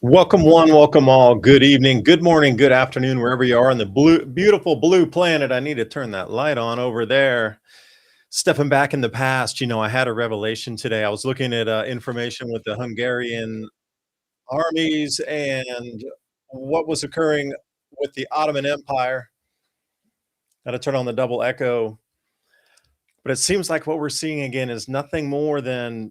Welcome one, welcome all. Good evening, good morning, good afternoon, wherever you are on the beautiful blue planet. I need to turn that light on over there. Stepping back in the past, I had a revelation today. I was looking at information with the Hungarian armies and what was occurring with the Ottoman Empire. Got to turn on the double echo. But it seems like what we're seeing again is nothing more than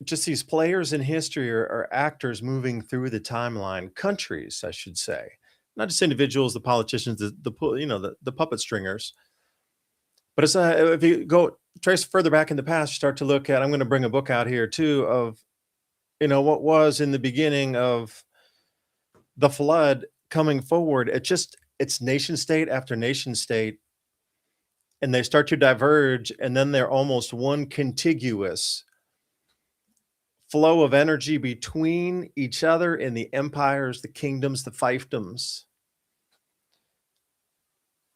just these players in history are actors moving through the timeline, countries, I should say, not just individuals, the politicians, the puppet stringers. But it's if you go trace further back in the past, you start to look at. I'm going to bring a book out here too of what was in the beginning of the flood coming forward. It's nation state after nation state, and they start to diverge, and then they're almost one contiguous flow of energy between each other in the empires, the kingdoms, the fiefdoms.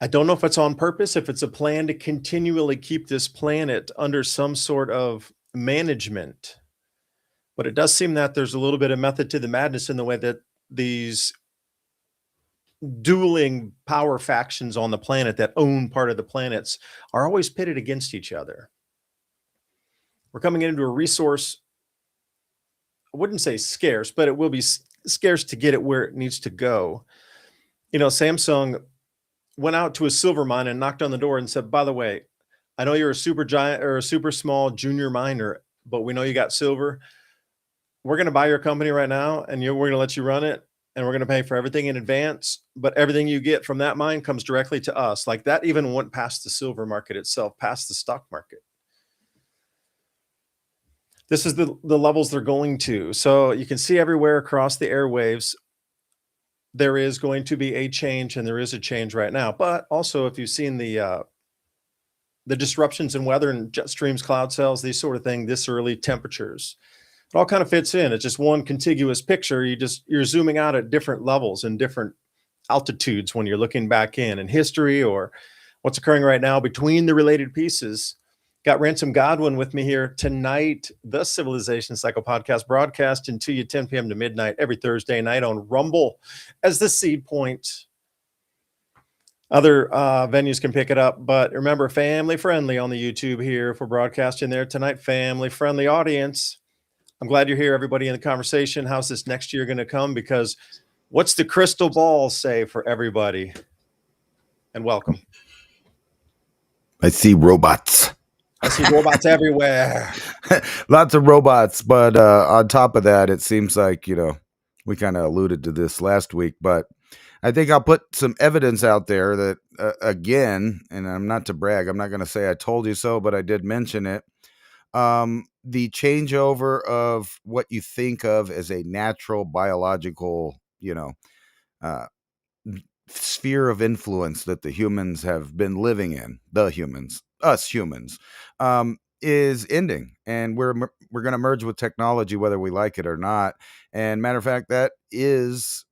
I don't know if it's on purpose, if it's a plan to continually keep this planet under some sort of management, but it does seem that there's a little bit of method to the madness in the way that these dueling power factions on the planet that own part of the planets are always pitted against each other. We're coming into a resource, I wouldn't say scarce, but it will be scarce to get it where it needs to go. Samsung went out to a silver mine and knocked on the door and said, by the way, I know you're a super giant or a super small junior miner, but we know you got silver. We're going to buy your company right now, and we're going to let you run it, and we're going to pay for everything in advance. But everything you get from that mine comes directly to us. Like that even went past the silver market itself, past the stock market. This is the levels they're going to. So you can see everywhere across the airwaves, there is going to be a change, and there is a change right now. But also, if you've seen the disruptions in weather and jet streams, cloud cells, these sort of thing, this early temperatures, it all kind of fits in. It's just one contiguous picture. You're zooming out at different levels and different altitudes when you're looking back in history or what's occurring right now between the related pieces. Got Ransom Godwin with me here tonight, the Civilization Cycle podcast, broadcasting to you 10 p.m. to midnight every Thursday night on Rumble as the seed point. Other venues can pick it up, but remember, family friendly on the YouTube here. If we're broadcasting there tonight, family friendly audience. I'm glad you're here, everybody in the conversation. How's this next year going to come? Because what's the crystal ball say for everybody? And welcome. I see robots. I see robots everywhere. Lots of robots, but on top of that, it seems like, we kind of alluded to this last week, but I think I'll put some evidence out there that, again, and I'm not to brag, I'm not going to say I told you so, but I did mention it. The changeover of what you think of as a natural biological, sphere of influence that the humans have been living in, us humans, is ending, and we're going to merge with technology whether we like it or not. And matter of fact, that is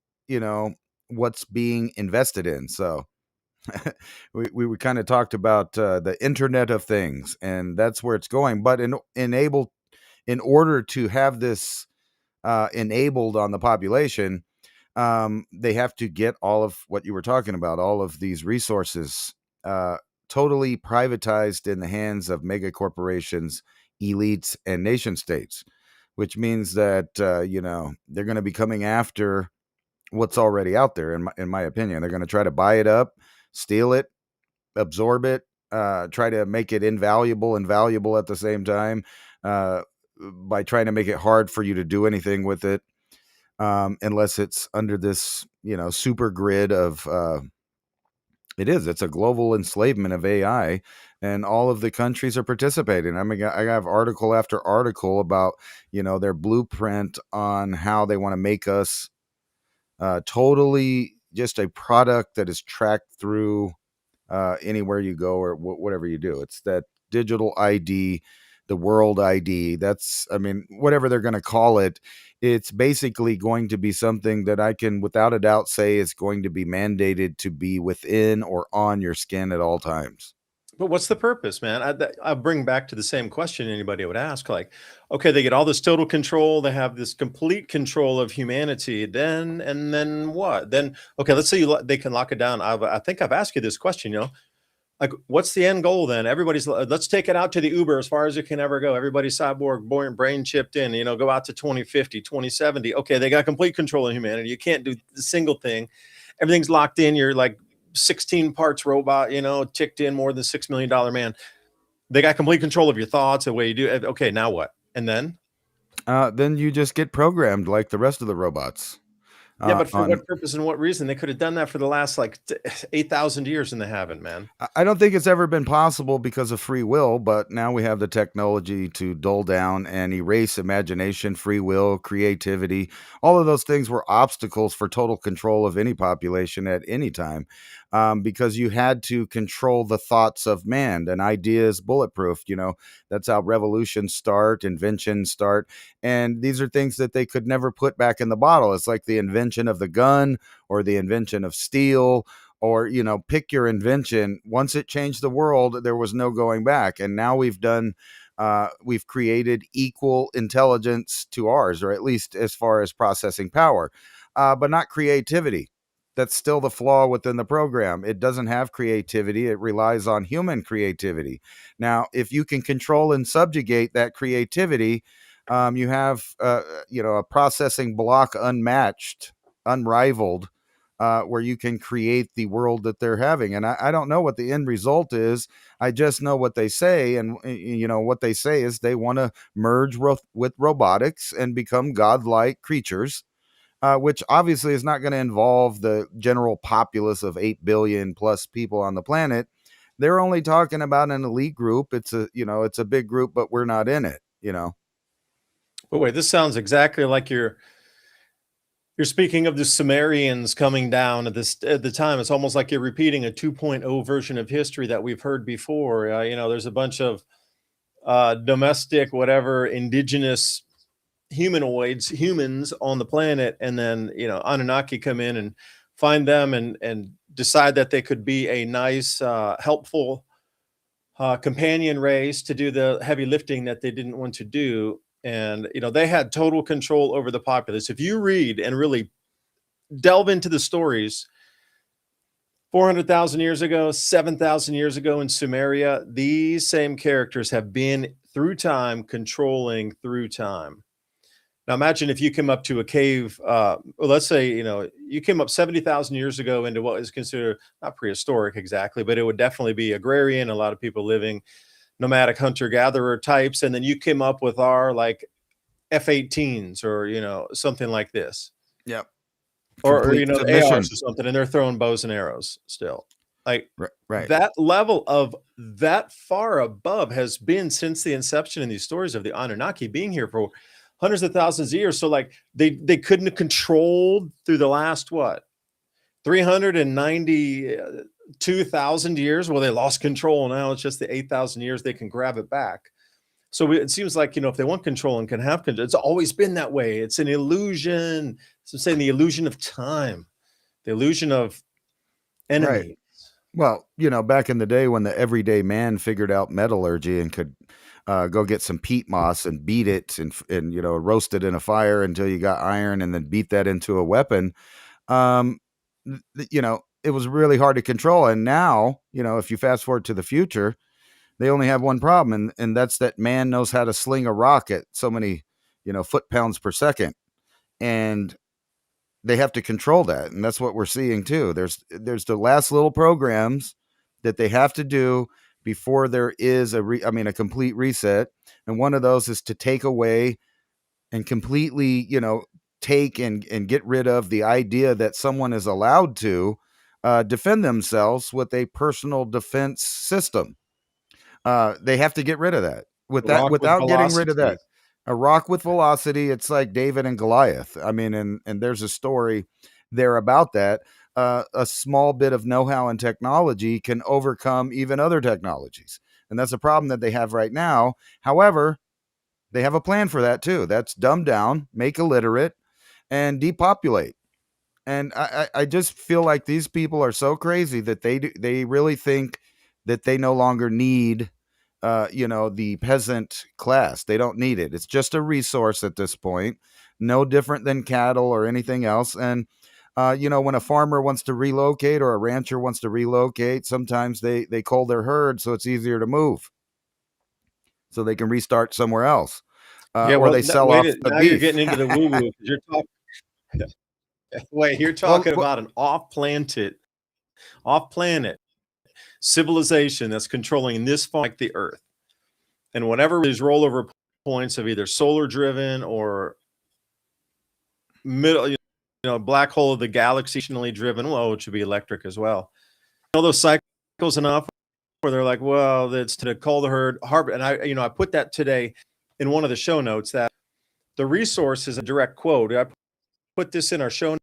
what's being invested in. So we kind of talked about the Internet of Things, and that's where it's going. But in order to have this enabled on the population, they have to get all of what you were talking about, all of these resources totally privatized in the hands of mega corporations, elites, and nation states, which means that, they're going to be coming after what's already out there. In my opinion, they're going to try to buy it up, steal it, absorb it, try to make it invaluable and valuable at the same time, by trying to make it hard for you to do anything with it. Unless it's under this, super grid of, it's a global enslavement of AI, and all of the countries are participating. I mean, I have article after article about, their blueprint on how they want to make us totally just a product that is tracked through anywhere you go or whatever you do. It's that digital ID, the world ID. Whatever they're going to call it, it's basically going to be something that I can, without a doubt, say is going to be mandated to be within or on your skin at all times. But what's the purpose, man? I bring back to the same question anybody would ask. Like, okay, they get all this total control. They have this complete control of humanity. And then what? Then, okay, let's say they can lock it down. I think I've asked you this question. Like, what's the end goal then? Everybody's let's take it out to the Uber as far as it can ever go. Everybody's cyborg, brain chipped in. Go out to 2050, 2070. Okay, they got complete control of humanity. You can't do the single thing. Everything's locked in. You're like 16 parts robot, ticked in more than $6 million man. They got complete control of your thoughts, the way you do it. Okay, now what? And then? Then you just get programmed like the rest of the robots. Yeah, but for On what purpose and what reason? They could have done that for the last like 8,000 years and they haven't, man. I don't think it's ever been possible because of free will, but now we have the technology to dull down and erase imagination, free will, creativity. All of those things were obstacles for total control of any population at any time, because you had to control the thoughts of man. An idea is bulletproof. That's how revolutions start, inventions start. And these are things that they could never put back in the bottle. It's like the invention of the gun or the invention of steel, or pick your invention. Once it changed the world, there was no going back. And now we've created equal intelligence to ours, or at least as far as processing power, but not creativity. That's still the flaw within the program. It doesn't have creativity. It relies on human creativity. Now, if you can control and subjugate that creativity, you have a processing block unmatched, unrivaled, where you can create the world that they're having. And I don't know what the end result is. I just know what they say. And, what they say is they want to merge with robotics and become godlike creatures, which obviously is not going to involve the general populace of 8 billion plus people on the planet. They're only talking about an elite group. It's a big group, but we're not in it. But wait, this sounds exactly like you're speaking of the Sumerians coming down at the time. It's almost like you're repeating a 2.0 version of history that we've heard before. There's a bunch of domestic, whatever, indigenous humans on the planet, and then Anunnaki come in and find them and decide that they could be a nice, helpful companion race to do the heavy lifting that they didn't want to do. And they had total control over the populace. If you read and really delve into the stories, 400,000 years ago, 7,000 years ago in Sumeria, these same characters have been through time, controlling through time. Now imagine if you came up to a cave, well, let's say, you came up 70,000 years ago into what is considered not prehistoric exactly, but it would definitely be agrarian, a lot of people living nomadic hunter-gatherer types. And then you came up with our like F-18s or, something like this. Yep. Or Complete ARs submission. or something, and they're throwing bows and arrows still. Like, Right. that level of that far above has been since the inception in these stories of the Anunnaki being here for hundreds of thousands of years. So like they couldn't have controlled through the last what, 392,000 years. Well, they lost control. Now it's just the 8,000 years they can grab it back. So it seems like, if they want control and can have control, it's always been that way. It's an illusion. So I'm saying the illusion of time, the illusion of Right. enemy. Well, back in the day when the everyday man figured out metallurgy and could go get some peat moss and beat it and roast it in a fire until you got iron and then beat that into a weapon. Um, it was really hard to control. And now, if you fast forward to the future, they only have one problem, and that's that man knows how to sling a rock at so many, foot pounds per second. And they have to control that, and that's what we're seeing too. There's the last little programs that they have to do before there is a complete reset, and one of those is to take away and completely take and get rid of the idea that someone is allowed to defend themselves with a personal defense system. They have to get rid of that. Rock with Without getting rid of velocity. that, a rock with velocity, it's like David and Goliath. I mean, and there's a story there about that. A small bit of know-how and technology can overcome even other technologies, and that's a problem that they have right now. However, they have a plan for that too. That's dumb down, make illiterate, and depopulate. And I just feel like these people are so crazy that they really think that they no longer need the peasant class. They don't need it. It's just a resource at this point, no different than cattle or anything else. And when a farmer wants to relocate or a rancher wants to relocate, sometimes they cull their herd so it's easier to move, so they can restart somewhere else, Yeah, or well, they sell wait, off the now you're beef. getting into the woo woo. You're talking. Wait, you're Well, talking about an off planet civilization that's controlling this far, like the Earth, and whatever these rollover points of either solar driven or middle, black hole of the galaxy driven, well, it should be electric as well. Those cycles enough where they're like, well, it's to call the herd harbor. And I put that today in one of the show notes, that the resource is a direct quote. I put this in our show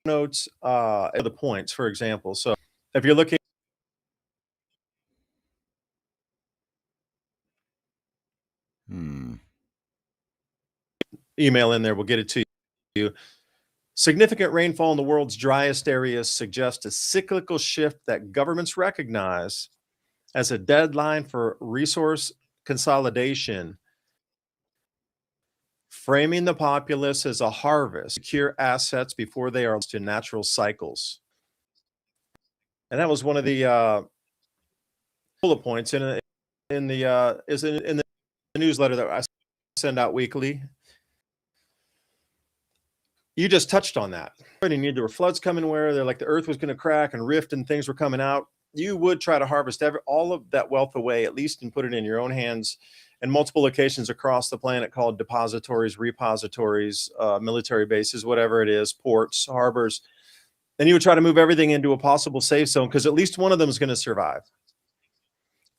notes, the points, for example. So if you're looking, email in there, we'll get it to you. Significant rainfall in the world's driest areas suggests a cyclical shift that governments recognize as a deadline for resource consolidation, framing the populace as a harvest, secure assets before they are lost to natural cycles. And that was one of the bullet points in the newsletter that I send out weekly. You just touched on that. There were floods coming where they're like the earth was going to crack and rift and things were coming out. You would try to harvest all of that wealth away, at least, and put it in your own hands, and multiple locations across the planet called depositories, repositories, military bases, whatever it is, ports, harbors. And you would try to move everything into a possible safe zone because at least one of them is going to survive.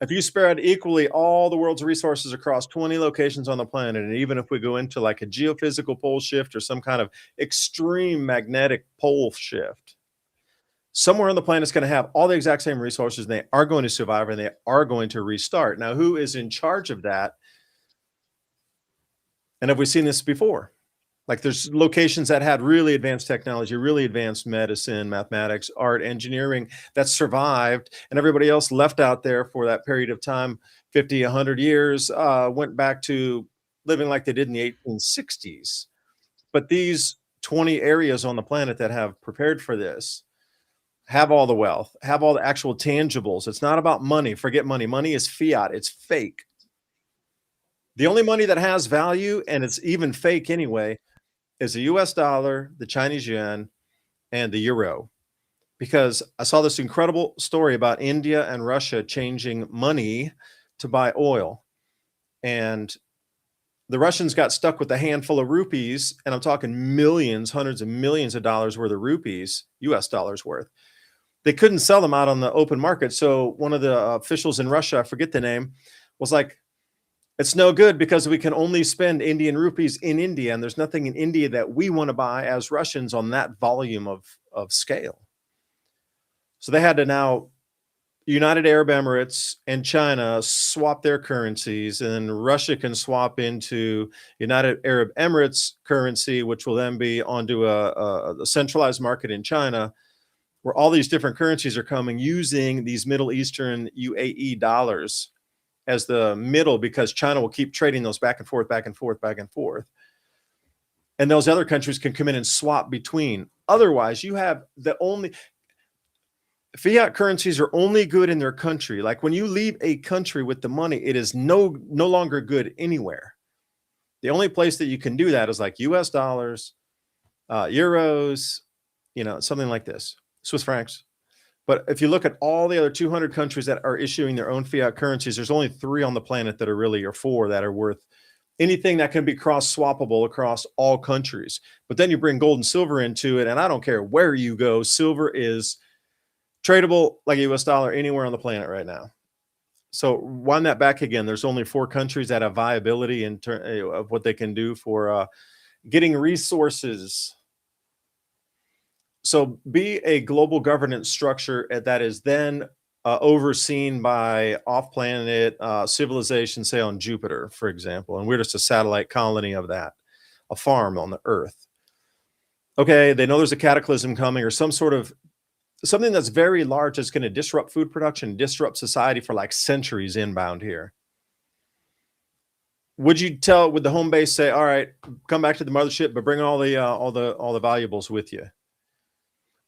If you spread equally all the world's resources across 20 locations on the planet, and even if we go into like a geophysical pole shift or some kind of extreme magnetic pole shift, somewhere on the planet is going to have all the exact same resources, and they are going to survive, and they are going to restart. Now, who is in charge of that? And have we seen this before? Like there's locations that had really advanced technology, really advanced medicine, mathematics, art, engineering that survived, and everybody else left out there for that period of time, 50, 100 years, went back to living like they did in the 1860s. But these 20 areas on the planet that have prepared for this have all the wealth, have all the actual tangibles. It's not about money. Forget money. Money is fiat. It's fake. The only money that has value, and it's even fake anyway, is the US dollar, the Chinese yuan, and the euro. Because I saw this incredible story about India and Russia changing money to buy oil. And the Russians got stuck with a handful of rupees, and I'm talking millions, hundreds of millions of dollars worth of rupees, US dollars worth. They couldn't sell them out on the open market. So one of the officials in Russia, I forget the name, was like, it's no good because we can only spend Indian rupees in India, and there's nothing in India that we want to buy as Russians on that volume of scale. So they had to now, United Arab Emirates and China swap their currencies, and Russia can swap into United Arab Emirates currency, which will then be onto a centralized market in China, where all these different currencies are coming using these Middle Eastern UAE dollars as the middle, because China will keep trading those back and forth, back and forth, back and forth. And those other countries can come in and swap between. Otherwise, you have the only fiat currencies are only good in their country. Like when you leave a country with the money, it is no longer good anywhere. The only place that you can do that is like US dollars, euros, something like this, Swiss francs. But if you look at all the other 200 countries that are issuing their own fiat currencies, there's only 3 on the planet that are really, or 4 that are worth anything that can be cross-swappable across all countries. But then you bring gold and silver into it, and I don't care where you go, silver is tradable like a US dollar anywhere on the planet right now. So wind that back again. There's only 4 countries that have viability in terms of what they can do for getting resources. So be a global governance structure that is then overseen by off-planet civilization, say on Jupiter, for example, and we're just a satellite colony of that, a farm on the Earth. Okay, they know there's a cataclysm coming or some sort of something that's very large that's going to disrupt food production, disrupt society for like centuries inbound here. Would the home base say, all right, come back to the mothership, but bring all the valuables with you?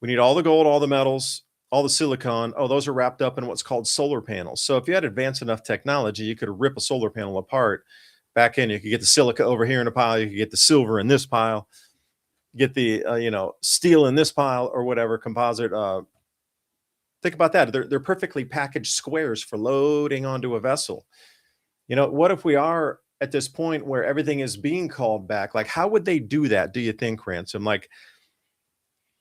We need all the gold, all the metals, all the silicon. Oh, those are wrapped up in what's called solar panels. So if you had advanced enough technology, you could rip a solar panel apart back in. You could get the silica over here in a pile. You could get the silver in this pile. Get the steel in this pile or whatever composite. Think about that. They're perfectly packaged squares for loading onto a vessel. What if we are at this point where everything is being called back? Like, how would they do that? Do you think, Ransom? Like,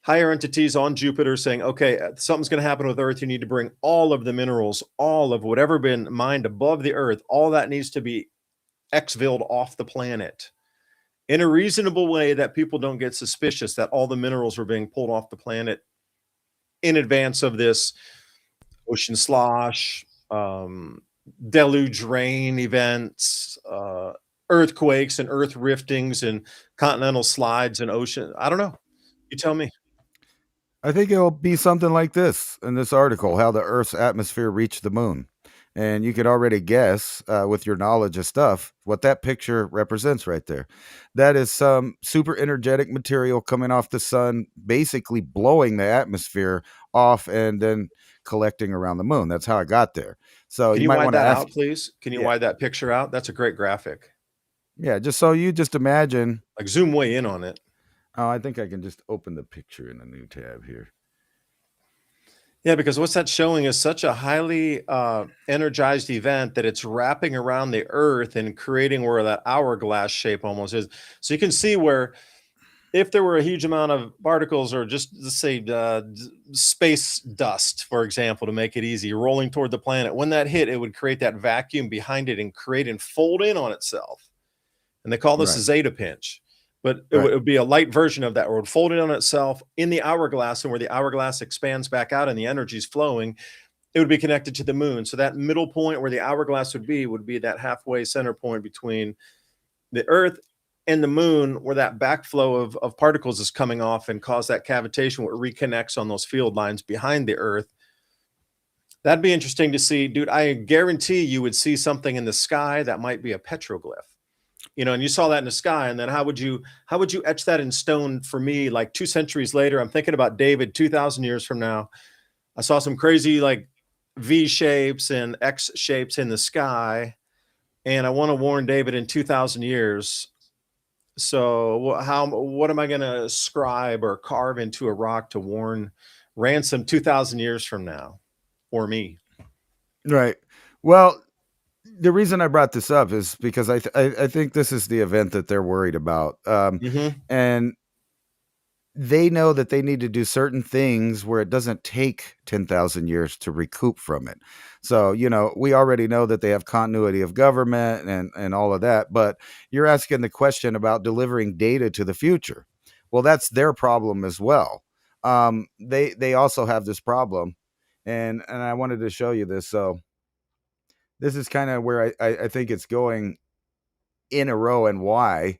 higher entities on Jupiter saying, okay, something's going to happen with Earth. You need to bring all of the minerals, all of whatever been mined above the Earth, all that needs to be exfilled off the planet in a reasonable way that people don't get suspicious that all the minerals are being pulled off the planet in advance of this ocean slosh, deluge rain events, earthquakes and earth riftings and continental slides and ocean. I don't know. You tell me. I think it'll be something like this in this article, how the Earth's atmosphere reached the moon. And you could already guess with your knowledge of stuff what that picture represents right there. That is some super energetic material coming off the sun, basically blowing the atmosphere off and then collecting around the moon. That's how I got there. So Can you you might wide want to that ask, out, please? Can you yeah, wide that picture out? That's a great graphic. yeah, just so you just imagine. Like zoom way in on it. Oh, I think I can just open the picture in a new tab here. Yeah, because what's that showing is such a highly energized event that it's wrapping around the Earth and creating where that hourglass shape almost is. So you can see where if there were a huge amount of particles or just let's say space dust, for example, to make it easy, rolling toward the planet, when that hit, it would create that vacuum behind it and create and fold in on itself. And they call this a Right, zeta pinch. But it right. would be a light version of that, where it would fold in on itself in the hourglass, and where the hourglass expands back out and the energy is flowing, it would be connected to the moon. So that middle point where the hourglass would be that halfway center point between the Earth and the moon, where that backflow of particles is coming off and cause that cavitation where it reconnects on those field lines behind the Earth. That'd be interesting to see, dude. I guarantee you would see something in the sky that might be a petroglyph. And you saw that in the sky, and then how would you etch that in stone for me like 2 centuries later? I'm thinking about David 2,000 years from now. I saw some crazy like V shapes and X shapes in the sky, and I want to warn David in 2,000 years. So what am I going to scribe or carve into a rock to warn Ransom 2,000 years from now, or me? Right. Well, the reason I brought this up is because I think this is the event that they're worried about, Hmm. and they know that they need to do certain things where it doesn't take 10,000 years to recoup from it. So, we already know that they have continuity of government and all of that, but you're asking the question about delivering data to the future. Well, that's their problem as well. They also have this problem, and I wanted to show you this. So this is kind of where I think it's going in a row and why.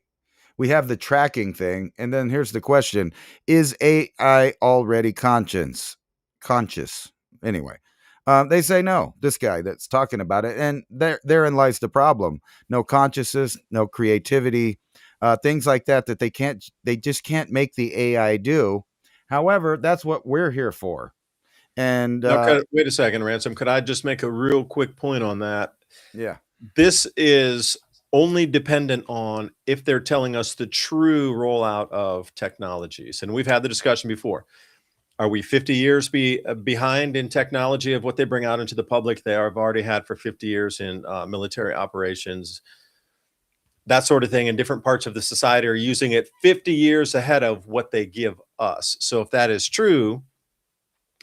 We have the tracking thing, and then here's the question: is AI already conscious? Anyway, they say no. This guy that's talking about it, and therein lies the problem: no consciousness, no creativity, things like that they just can't make the AI do. However, that's what we're here for, and Now, wait a second, Ransom. Could I just make a real quick point on that? yeah, This is only dependent on if they're telling us the true rollout of technologies. And we've had the discussion before. Are we 50 years behind in technology of what they bring out into the public? They have already had for 50 years in military operations, that sort of thing, in different parts of the society are using it 50 years ahead of what they give us. So if that is true,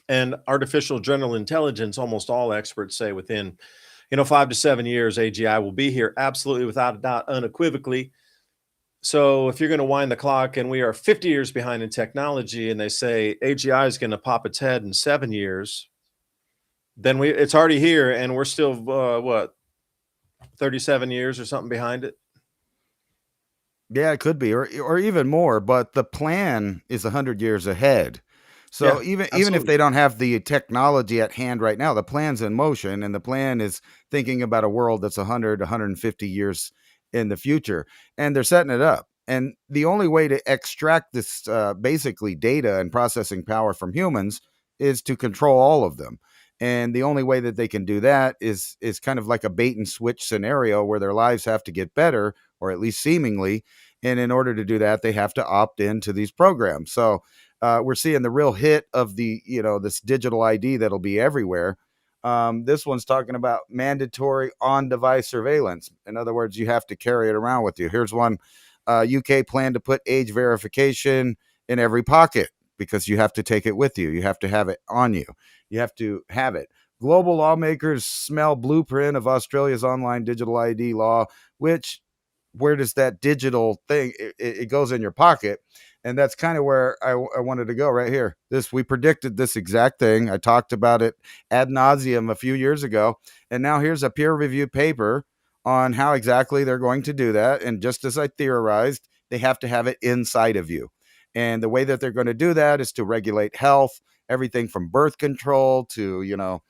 and artificial general intelligence, almost all experts say within 5 to 7 years, AGI will be here, absolutely, without a doubt, unequivocally. So if you're going to wind the clock and we are 50 years behind in technology, and they say AGI is going to pop its head in 7 years, then it's already here, and we're still what, 37 years or something behind it. yeah, it could be, or even more. But the plan is 100 years ahead. So Yeah, even if absolutely. they don't have the technology at hand right now, the plan's in motion, and the plan is thinking about a world that's 100, 150 years in the future, and they're setting it up. And the only way to extract this basically data and processing power from humans is to control all of them. And the only way that they can do that is kind of like a bait and switch scenario where their lives have to get better, or at least seemingly. And in order to do that, they have to opt into these programs. So we're seeing the real hit of the this digital ID that'll be everywhere. This one's talking about mandatory on-device surveillance. In other words, you have to carry it around with you. Here's one: UK plan to put age verification in every pocket because you have to take it with you. You have to have it on you. You have to have it. Global lawmakers smell blueprint of Australia's online digital ID law, which where does that digital thing it goes in your pocket, and that's kind of where I wanted to go right here. This we predicted this exact thing. I talked about it ad nauseum a few years ago, and now here's a peer-reviewed paper on how exactly they're going to do that. And just as I theorized, they have to have it inside of you, and the way that they're going to do that is to regulate health, everything from birth control to your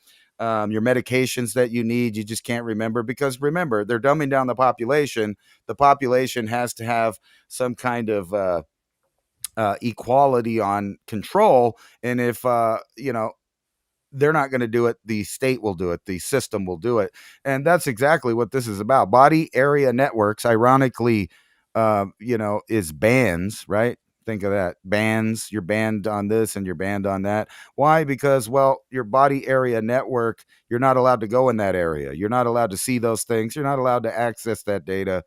medications that you need. You just can't remember because remember, they're dumbing down the population. The population has to have some kind of equality on control. And if, they're not going to do it, the state will do it, the system will do it. And that's exactly what this is about. Body area networks, ironically, is bands, right? Think of that. Bands, you're banned on this and you're banned on that. Why? Because, well, your body area network, you're not allowed to go in that area. You're not allowed to see those things. You're not allowed to access that data.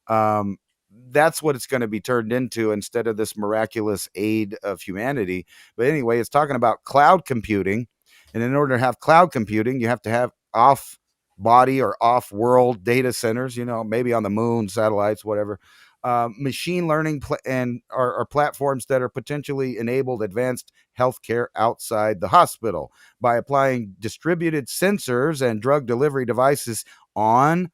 um, that's what it's going to be turned into instead of this miraculous aid of humanity. But anyway, it's talking about cloud computing. And in order to have cloud computing, you have to have off body or off world data centers, maybe on the moon, satellites, whatever. Machine learning and are platforms that are potentially enabled advanced healthcare outside the hospital by applying distributed sensors and drug delivery devices on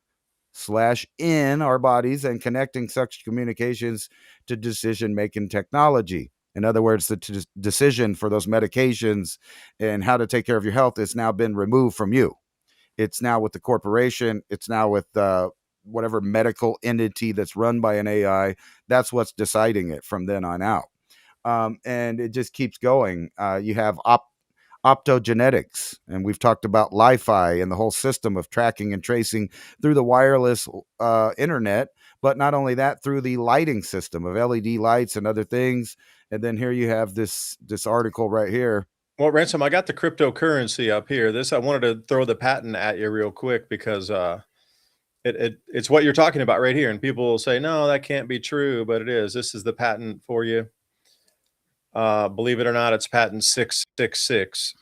slash in our bodies and connecting such communications to decision making technology. In other words, the decision for those medications and how to take care of your health has now been removed from you. It's now with the corporation. It's now with whatever medical entity that's run by an AI. That's what's deciding it from then on out. And it just keeps going. You have optogenetics, and we've talked about Li-Fi and the whole system of tracking and tracing through the wireless internet, but not only that, through the lighting system of LED lights and other things. And then here you have this article right here. Well, Ransom, I got the cryptocurrency up here. This I wanted to throw the patent at you real quick because it's what you're talking about right here, and people will say, "No, that can't be true," but it is. This is the patent for you. Believe it or not, it's patent 666.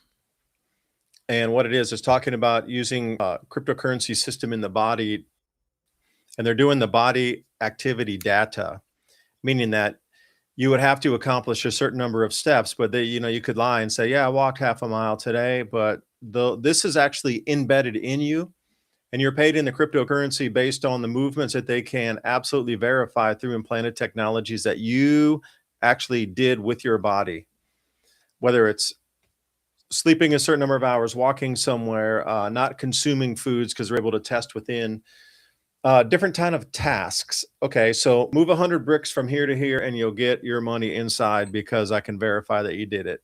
And what it is talking about using cryptocurrency system in the body, and they're doing the body activity data, meaning that you would have to accomplish a certain number of steps, but you could lie and say, "Yeah, I walked half a mile today," but this is actually embedded in you, and you're paid in the cryptocurrency based on the movements that they can absolutely verify through implanted technologies that you actually did with your body, whether it's sleeping a certain number of hours, walking somewhere, not consuming foods because they're able to test within different kind of tasks. Okay, so move 100 bricks from here to here, and you'll get your money inside because I can verify that you did it.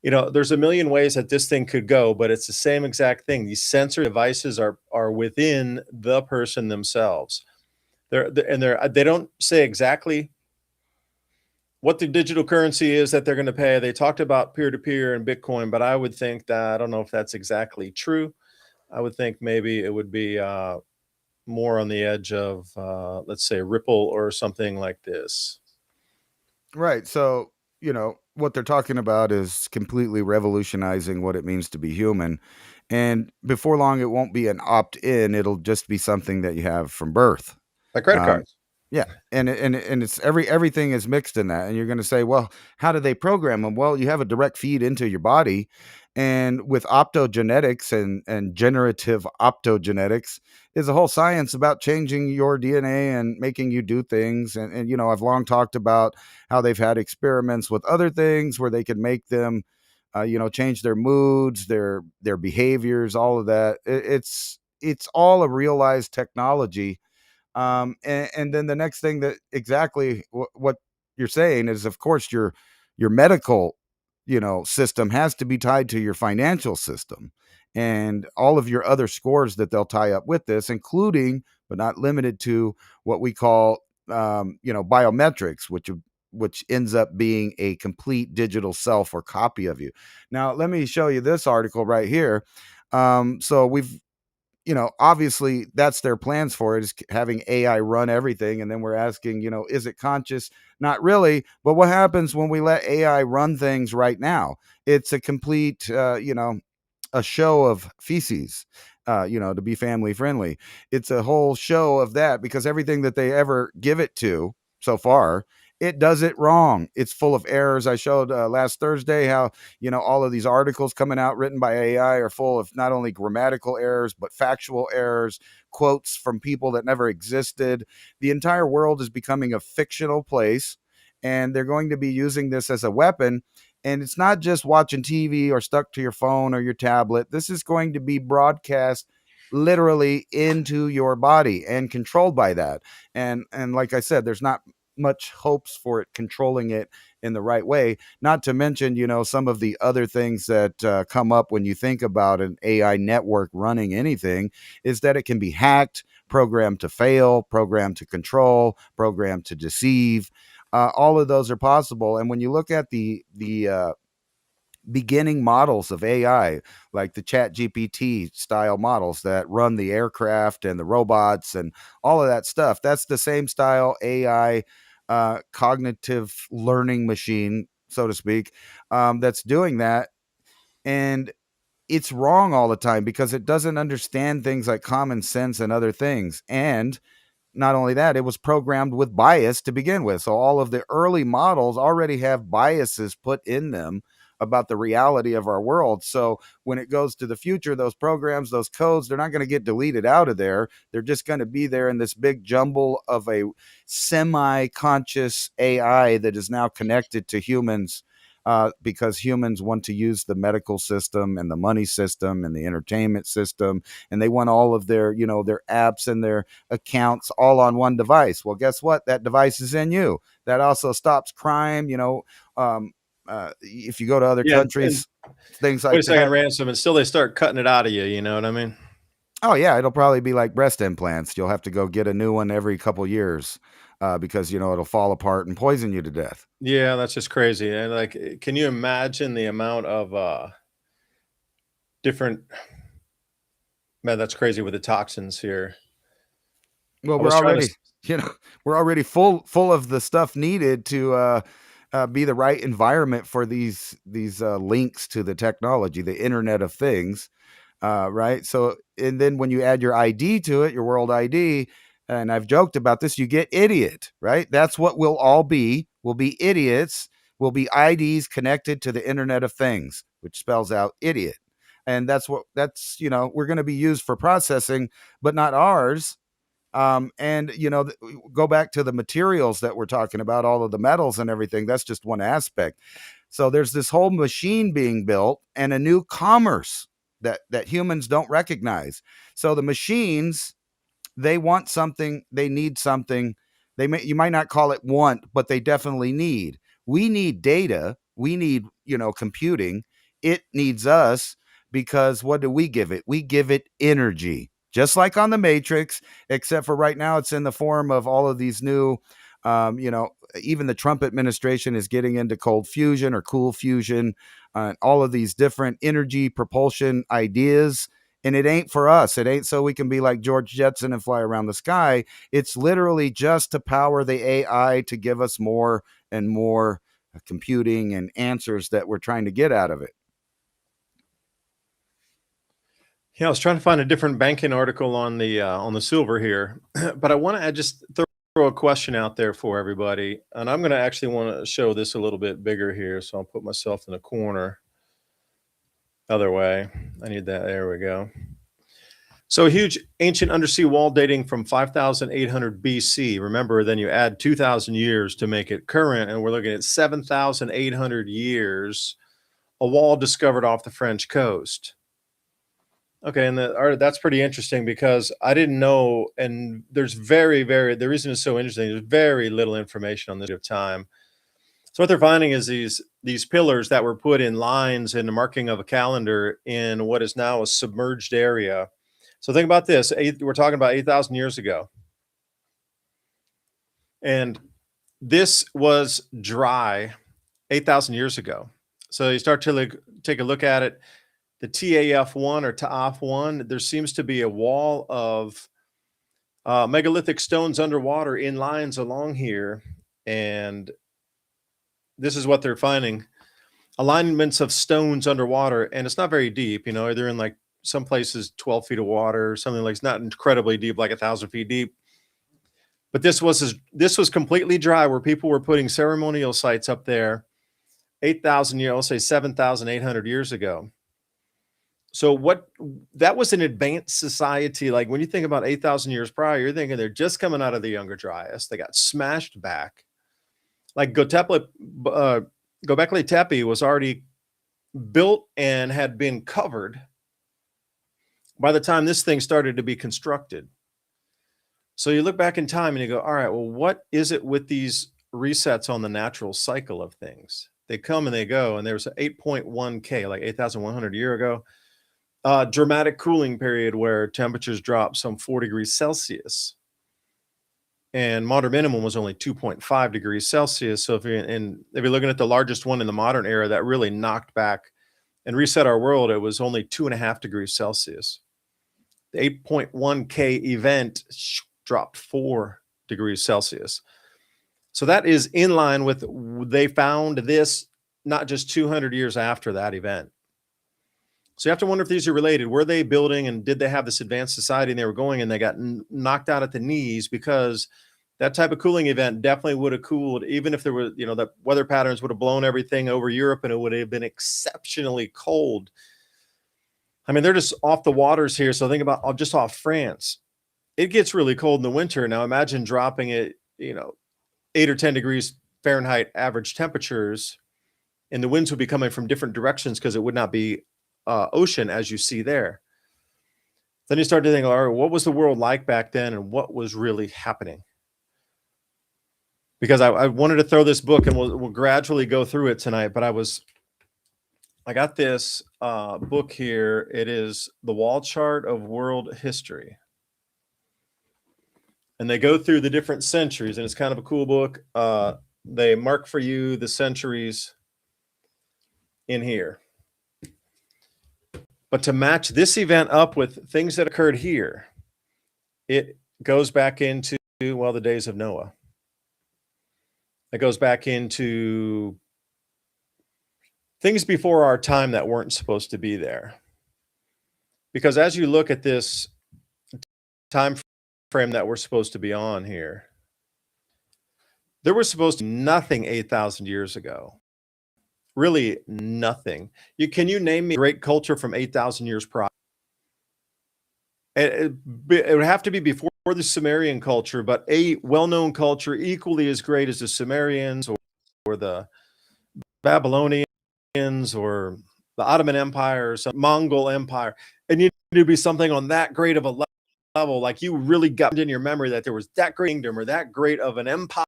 There's a million ways that this thing could go, but it's the same exact thing. These sensor devices are within the person themselves. They don't say exactly what the digital currency is that they're going to pay. They talked about peer to peer and Bitcoin, but I would think that I don't know if that's exactly true. I would think maybe it would be more on the edge of, let's say, Ripple or something like this. Right. So, what they're talking about is completely revolutionizing what it means to be human. And before long, it won't be an opt in, it'll just be something that you have from birth. Like credit Um, cards. yeah, and it's everything is mixed in that, and you're going to say, well, how do they program them? Well, you have a direct feed into your body, and with optogenetics and generative optogenetics is a whole science about changing your DNA and making you do things. And I've long talked about how they've had experiments with other things where they could make them change their moods, their behaviors, all of that. It's all a realized technology. And then the next thing that exactly what you're saying is, of course, your medical, system has to be tied to your financial system and all of your other scores that they'll tie up with this, including but not limited to what we call, biometrics, which ends up being a complete digital self or copy of you. Now, let me show you this article right here. So we've obviously that's their plans for it, is having AI run everything. And then we're asking, is it conscious? Not really. But what happens when we let AI run things right now? It's a complete, a show of feces, to be family friendly. It's a whole show of that because everything that they ever give it to so far, it does it wrong. It's full of errors. I showed last Thursday how, all of these articles coming out written by AI are full of not only grammatical errors, but factual errors, quotes from people that never existed. The entire world is becoming a fictional place, and they're going to be using this as a weapon. And it's not just watching TV or stuck to your phone or your tablet. This is going to be broadcast literally into your body and controlled by that. And like I said, there's not much hopes for it controlling it in the right way. Not to mention, some of the other things that come up when you think about an AI network running anything is that it can be hacked, programmed to fail, programmed to control, programmed to deceive. All of those are possible. And when you look at the beginning models of AI, like the Chat GPT style models that run the aircraft and the robots and all of that stuff, that's the same style AI, cognitive learning machine, so to speak, that's doing that. And it's wrong all the time because it doesn't understand things like common sense and other things. And not only that, it was programmed with bias to begin with. So all of the early models already have biases put in them about the reality of our world. So when it goes to the future, those programs, those codes, they're not going to get deleted out of there. They're just going to be there in this big jumble of a semi-conscious AI that is now connected to humans, because humans want to use the medical system and the money system and the entertainment system, and they want all of their, their apps and their accounts all on one device. Well, guess what? That device is in you. That also stops crime. If you go to other Yeah, and countries, things wait a like second, that. Ransom, and still they start cutting it out of you, you know what I mean? Oh yeah, it'll probably be like breast implants. You'll have to go get a new one every couple years, because it'll fall apart and poison you to death. Yeah, that's just crazy. And like, can you imagine the amount of different man, that's crazy with the toxins here. Well, I was trying to you know, we're already full of the stuff needed to be the right environment for these links to the technology, the Internet of Things, right? So, and then when you add your ID to it, your World ID, and I've joked about this, you get idiot, right? That's what we'll all be. We'll be idiots. We'll be IDs connected to the Internet of Things, which spells out idiot. And we're going to be used for processing, but not ours. And go back to the materials that we're talking about, all of the metals and everything. That's just one aspect. So there's this whole machine being built and a new commerce that humans don't recognize. So the machines, they want something, they need something. You might not call it want, but they definitely need. We need data. We need, computing. It needs us, because what do we give it? We give it energy, just like on the Matrix, except for right now it's in the form of all of these new, even the Trump administration is getting into cold fusion or cool fusion, all of these different energy propulsion ideas. And it ain't for us. It ain't so we can be like George Jetson and fly around the sky. It's literally just to power the AI to give us more and more computing and answers that we're trying to get out of it. Yeah, I was trying to find a different banking article on the silver here, but I want to just throw a question out there for everybody, and I'm going to actually want to show this a little bit bigger here, so I'll put myself in a corner. Other way, I need that. There we go. So a huge ancient undersea wall dating from 5,800 BC. Remember, then you add 2,000 years to make it current, and we're looking at 7,800 years a wall discovered off the French coast. Okay, and that's pretty interesting because I didn't know, and there's the reason it's so interesting, there's very little information on this of time. So what they're finding is these pillars that were put in lines in the marking of a calendar in what is now a submerged area. So think about this, we're talking about 8,000 years ago. And this was dry 8,000 years ago. So you start to take a look at it, the TAF1 or TAF1, there seems to be a wall of megalithic stones underwater in lines along here. And this is what they're finding. Alignments of stones underwater, and it's not very deep, they're in like some places 12 feet of water, something like, it's not incredibly deep, like 1,000 feet deep. But this was completely dry, where people were putting ceremonial sites up there 8,000 years, I'll say 7,800 years ago. So that was an advanced society. Like when you think about 8,000 years prior, you're thinking they're just coming out of the Younger Dryas. They got smashed back. Like Göbekli Tepe was already built and had been covered by the time this thing started to be constructed. So you look back in time and you go, all right, well, what is it with these resets on the natural cycle of things? They come and they go, and there was an 8.1 K, like 8,100 a year ago, dramatic cooling period where temperatures dropped some 4 degrees Celsius. And modern minimum was only 2.5 degrees Celsius. So if you're looking at the largest one in the modern era that really knocked back and reset our world, it was only 2.5 degrees Celsius. The 8.1 K event dropped 4 degrees Celsius. So that is in line with, they found this not just 200 years after that event. So you have to wonder if these are related. Were they building, and did they have this advanced society, and they were going and they got knocked out at the knees? Because that type of cooling event definitely would have cooled, even if there were, the weather patterns would have blown everything over Europe and it would have been exceptionally cold. I mean, they're just off the waters here. So think about just off France. It gets really cold in the winter. Now imagine dropping it, 8 or 10 degrees Fahrenheit average temperatures, and the winds would be coming from different directions because it would not be ocean as you see there. Then you start to think, all right, what was the world like back then and what was really happening? Because I wanted to throw this book, and we'll gradually go through it tonight, but I got this book here. It is The Wall Chart of World History. And they go through the different centuries, and it's kind of a cool book. They mark for you the centuries in here. But to match this event up with things that occurred here, it goes back into, the days of Noah. It goes back into things before our time that weren't supposed to be there. Because as you look at this time frame that we're supposed to be on here, there was supposed to be nothing 8,000 years ago. Really nothing. Can you name me a great culture from 8,000 years prior? It would have to be before the Sumerian culture, but a well-known culture equally as great as the Sumerians or the Babylonians or the Ottoman Empire or some Mongol Empire. And you need to be something on that great of a level, like you really got in your memory that there was that great kingdom or that great of an empire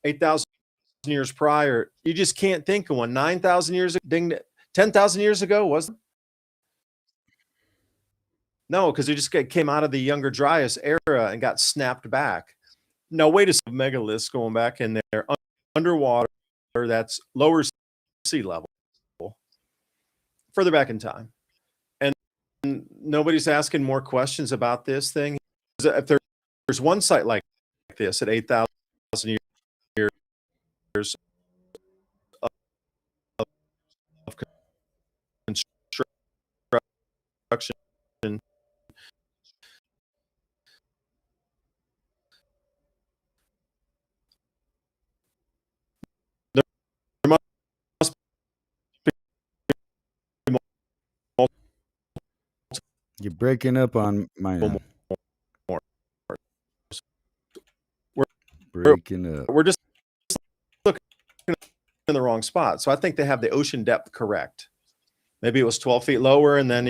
8,000 years prior. You just can't think of one. 9,000 years ago, 10,000 years ago, wasn't it? No, because it just came out of the Younger Dryas era and got snapped back. No, wait a second, megaliths going back in there underwater, that's lower sea level, further back in time. And nobody's asking more questions about this thing. If there's one site like this at 8,000 years of construction, there must be You're breaking up on my end. more. Breaking up. We're just looking in the wrong spot. So I think they have the ocean depth correct. Maybe it was 12 feet lower, and then,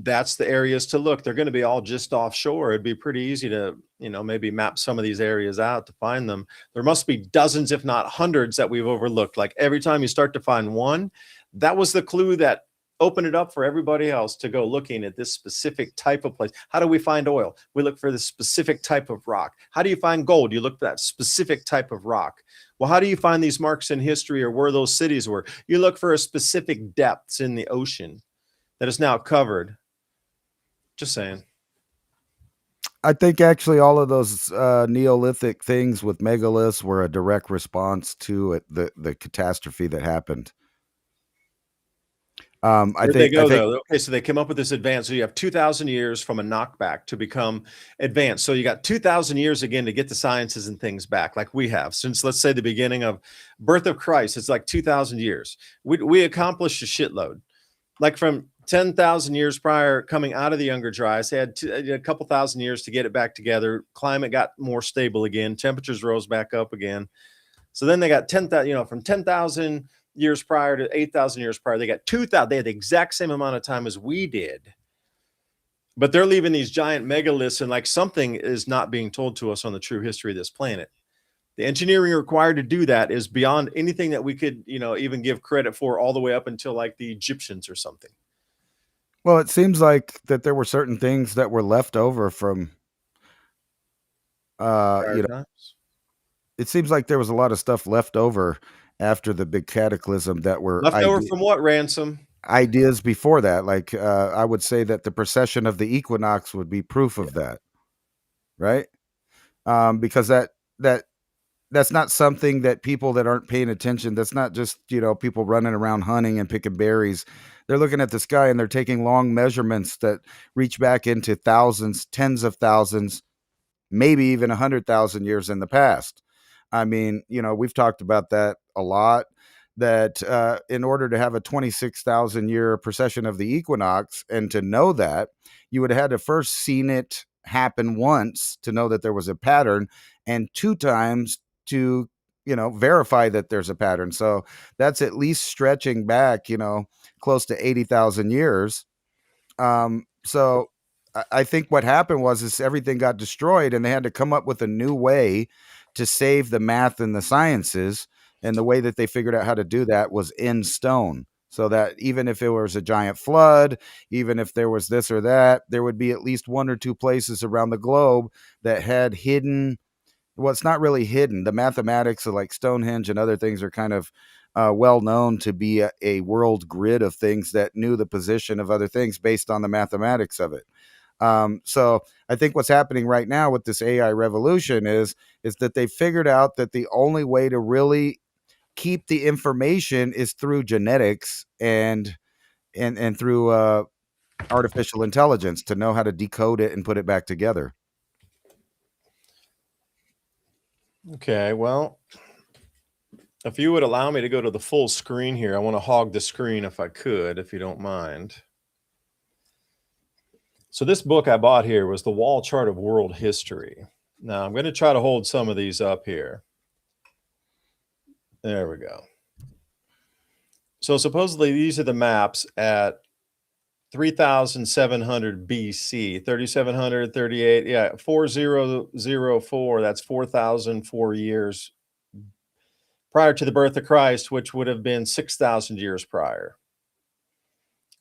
that's the areas to look. They're going to be all just offshore. It'd be pretty easy to, maybe map some of these areas out to find them. There must be dozens, if not hundreds, that we've overlooked. Like every time you start to find one, that was the clue that opened it up for everybody else to go looking at this specific type of place. How do we find oil? We look for this specific type of rock. How do you find gold? You look for that specific type of rock. Well, how do you find these marks in history or where those cities were? You look for a specific depths in the ocean that is now covered. Just saying. I think actually all of those Neolithic things with megaliths were a direct response to the catastrophe that happened. Where'd they go, though? Okay, so they came up with this advance. So you have 2,000 years from a knockback to become advanced. So you got 2,000 years again to get the sciences and things back, like we have since, let's say, the beginning of birth of Christ. It's like 2,000 years. We accomplished a shitload. Like from 10,000 years prior, coming out of the Younger Dryas, they had a couple thousand years to get it back together. Climate got more stable again. Temperatures rose back up again. So then they got 10,000, from 10,000 years prior to 8,000 years prior, they got 2,000. They had the exact same amount of time as we did. But they're leaving these giant megaliths, and like something is not being told to us on the true history of this planet. The engineering required to do that is beyond anything that we could, even give credit for, all the way up until like the Egyptians or something. Well, it seems like that there were certain things that were left over from, Times. It seems like there was a lot of stuff left over after the big cataclysm that were Left over from what, Ransom? ideas before that. Like, I would say that the precession of the equinox would be proof of that, right? Because that's not something that people that aren't paying attention. That's not just, people running around hunting and picking berries. They're looking at the sky and they're taking long measurements that reach back into thousands, tens of thousands, maybe even 100,000 years in the past. I mean, we've talked about that a lot, that in order to have a 26,000 year precession of the equinox, and to know that, you would have had to first seen it happen once to know that there was a pattern, and 2 times to, verify that there's a pattern. So that's at least stretching back, close to 80,000 years. So I think what happened is everything got destroyed, and they had to come up with a new way to save the math and the sciences. And the way that they figured out how to do that was in stone. So that even if it was a giant flood, even if there was this or that, there would be at least 1 or 2 places around the globe that had hidden. Well, it's not really hidden. The mathematics of like Stonehenge and other things are kind of well known to be a world grid of things that knew the position of other things based on the mathematics of it. So I think what's happening right now with this AI revolution is that they figured out that the only way to really keep the information is through genetics and through artificial intelligence, to know how to decode it and put it back together. Okay, well, if you would allow me to go to the full screen here, I want to hog the screen if I could, if you don't mind. So this book I bought here was The Wall Chart of World History. Now I'm going to try to hold some of these up here. There we go. So supposedly these are the maps at 3,700 BC, 3,700, 38, yeah, 4004, that's 4,004 years prior to the birth of Christ, which would have been 6,000 years prior.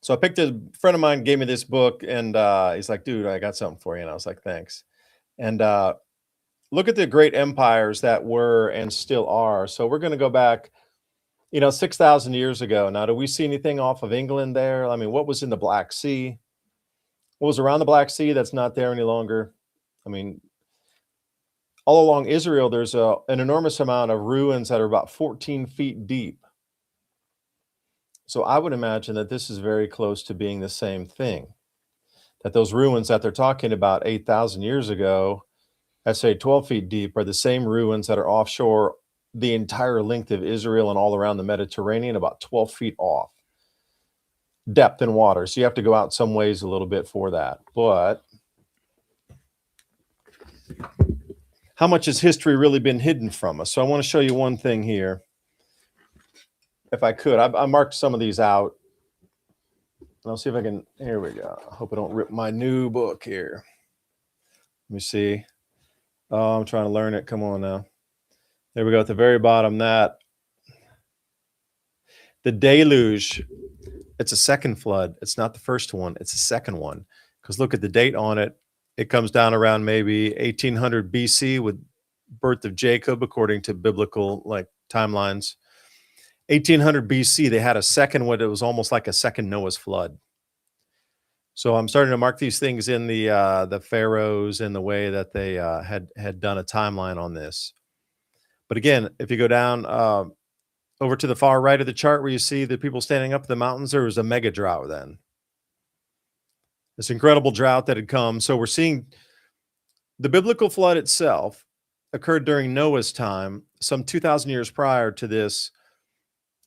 So I picked a friend of mine, gave me this book, and he's like, dude, I got something for you. And I was like, thanks. And look at the great empires that were and still are. So we're going to go back, 6,000 years ago. Now, do we see anything off of England there? I mean, what was in the Black Sea? What was around the Black Sea that's not there any longer? I mean, all along Israel, there's an enormous amount of ruins that are about 14 feet deep. So I would imagine that this is very close to being the same thing, that those ruins that they're talking about 8,000 years ago, at say 12 feet deep, are the same ruins that are offshore the entire length of Israel and all around the Mediterranean, about 12 feet off depth in water. So you have to go out some ways a little bit for that. But how much has history really been hidden from us? So I want to show you one thing here. if I could. I marked some of these out. And I'll see if I can. Here we go. I hope I don't rip my new book here. Let me see. Oh, I'm trying to learn it. Come on now. There we go at the very bottom. That the deluge. It's a second flood. It's not the first one. It's the second one. Because look at the date on it. It comes down around maybe 1800 BC with birth of Jacob, according to biblical like timelines. 1800 BC, they had a second one. It was almost like a second Noah's flood. So I'm starting to mark these things in the pharaohs and the way that they had done a timeline on this. But again, if you go down over to the far right of the chart where you see the people standing up in the mountains, there was a mega drought then. This incredible drought that had come. So we're seeing the biblical flood itself occurred during Noah's time, some 2,000 years prior to this,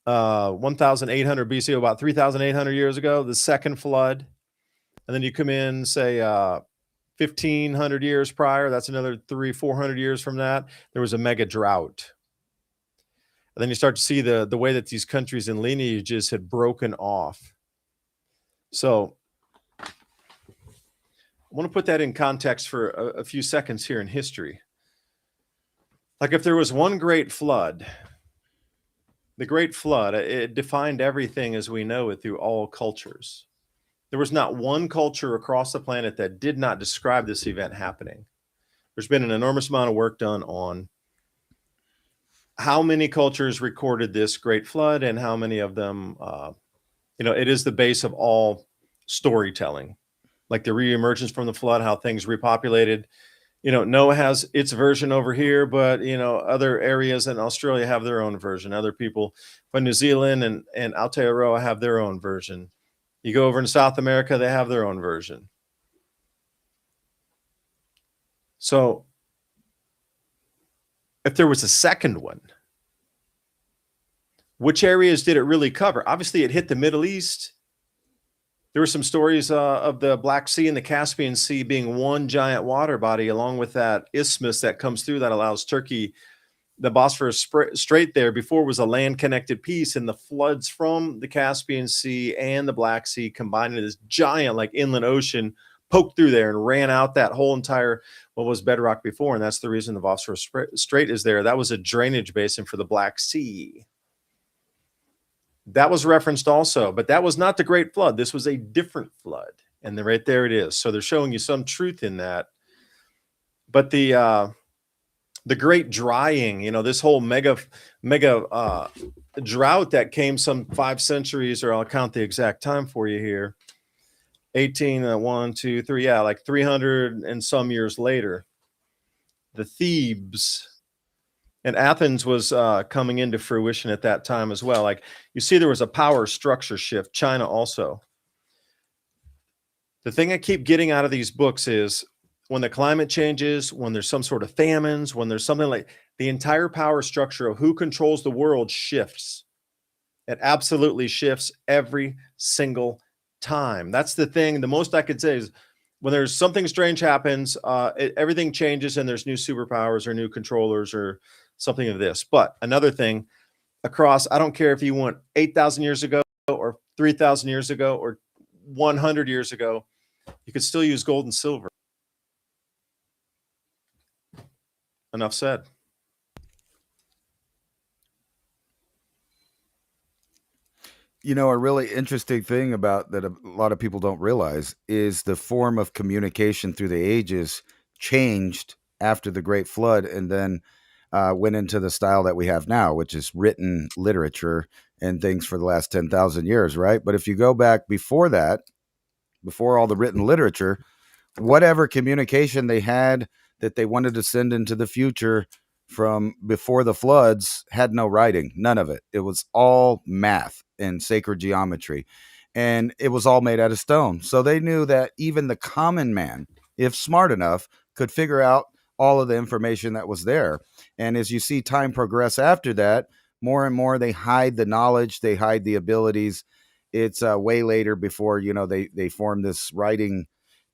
1,800 BC, about 3,800 years ago, the second flood. And then you come in, say, 1,500 years prior, that's another 400 years from that, there was a mega drought. And then you start to see the way that these countries and lineages had broken off. So I want to put that in context for a few seconds here in history. Like if there was one great flood, the great flood, it defined everything as we know it through all cultures. There was not one culture across the planet that did not describe this event happening. There's been an enormous amount of work done on how many cultures recorded this great flood and how many of them, it is the base of all storytelling, like the reemergence from the flood, how things repopulated. Noah has its version over here, but other areas in Australia have their own version. Other people from New Zealand and Aotearoa have their own version. You go over in South America, they have their own version. So if there was a second one, which areas did it really cover? Obviously, it hit the Middle East. There were some stories of the Black Sea and the Caspian Sea being one giant water body, along with that isthmus that comes through that allows Turkey, the Bosphorus Strait there before was a land-connected piece, and the floods from the Caspian Sea and the Black Sea combined into this giant like inland ocean, poked through there and ran out that whole entire what was bedrock before, and that's the reason the Bosphorus Strait is there. That was a drainage basin for the Black Sea. That was referenced also, but that was not the Great Flood. This was a different flood, and then right there it is. So they're showing you some truth in that. But the great drying, this whole mega drought that came some 5 centuries, or I'll count the exact time for you here. 1, 2, 3, yeah, like 300 and some years later, the Thebes and Athens was coming into fruition at that time as well. Like you see, there was a power structure shift. China also. The thing I keep getting out of these books is when the climate changes, when there's some sort of famines, when there's something like the entire power structure of who controls the world shifts. It absolutely shifts every single time. That's the thing. The most I could say is when there's something strange happens, everything changes and there's new superpowers or new controllers or something of this. But another thing across, I don't care if you went 8,000 years ago or 3,000 years ago or 100 years ago, you could still use gold and silver. Enough said. A really interesting thing about that a lot of people don't realize is the form of communication through the ages changed after the Great Flood and then went into the style that we have now, which is written literature and things for the last 10,000 years, right? But if you go back before that, before all the written literature, whatever communication they had that they wanted to send into the future from before the floods had no writing, none of it. It was all math and sacred geometry, and it was all made out of stone. So they knew that even the common man, if smart enough, could figure out all of the information that was there. And as you see time progress after that, more and more they hide the knowledge, they hide the abilities. It's way later before, they form this writing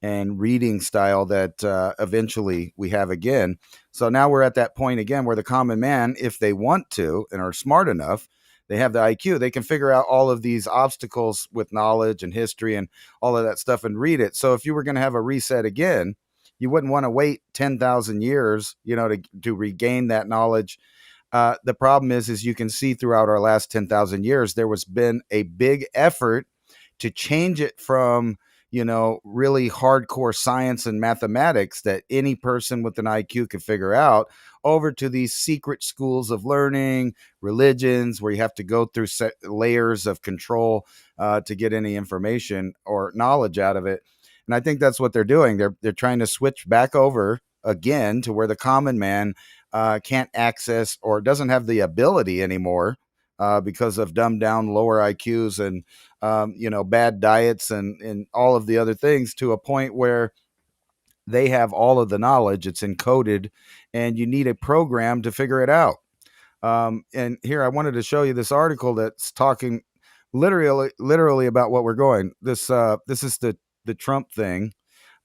and reading style that eventually we have again. So now we're at that point again where the common man, if they want to and are smart enough, they have the IQ. They can figure out all of these obstacles with knowledge and history and all of that stuff and read it. So if you were going to have a reset again, you wouldn't want to wait 10,000 years, to regain that knowledge. The problem is you can see throughout our last 10,000 years, there was been a big effort to change it from, really hardcore science and mathematics that any person with an IQ could figure out, over to these secret schools of learning, religions, where you have to go through layers of control to get any information or knowledge out of it. And I think that's what they're doing. They're trying to switch back over again to where the common man can't access or doesn't have the ability anymore because of dumbed down lower IQs and bad diets and all of the other things, to a point where they have all of the knowledge. It's encoded, and you need a program to figure it out. And here I wanted to show you this article that's talking literally about what we're going. This is the Trump thing.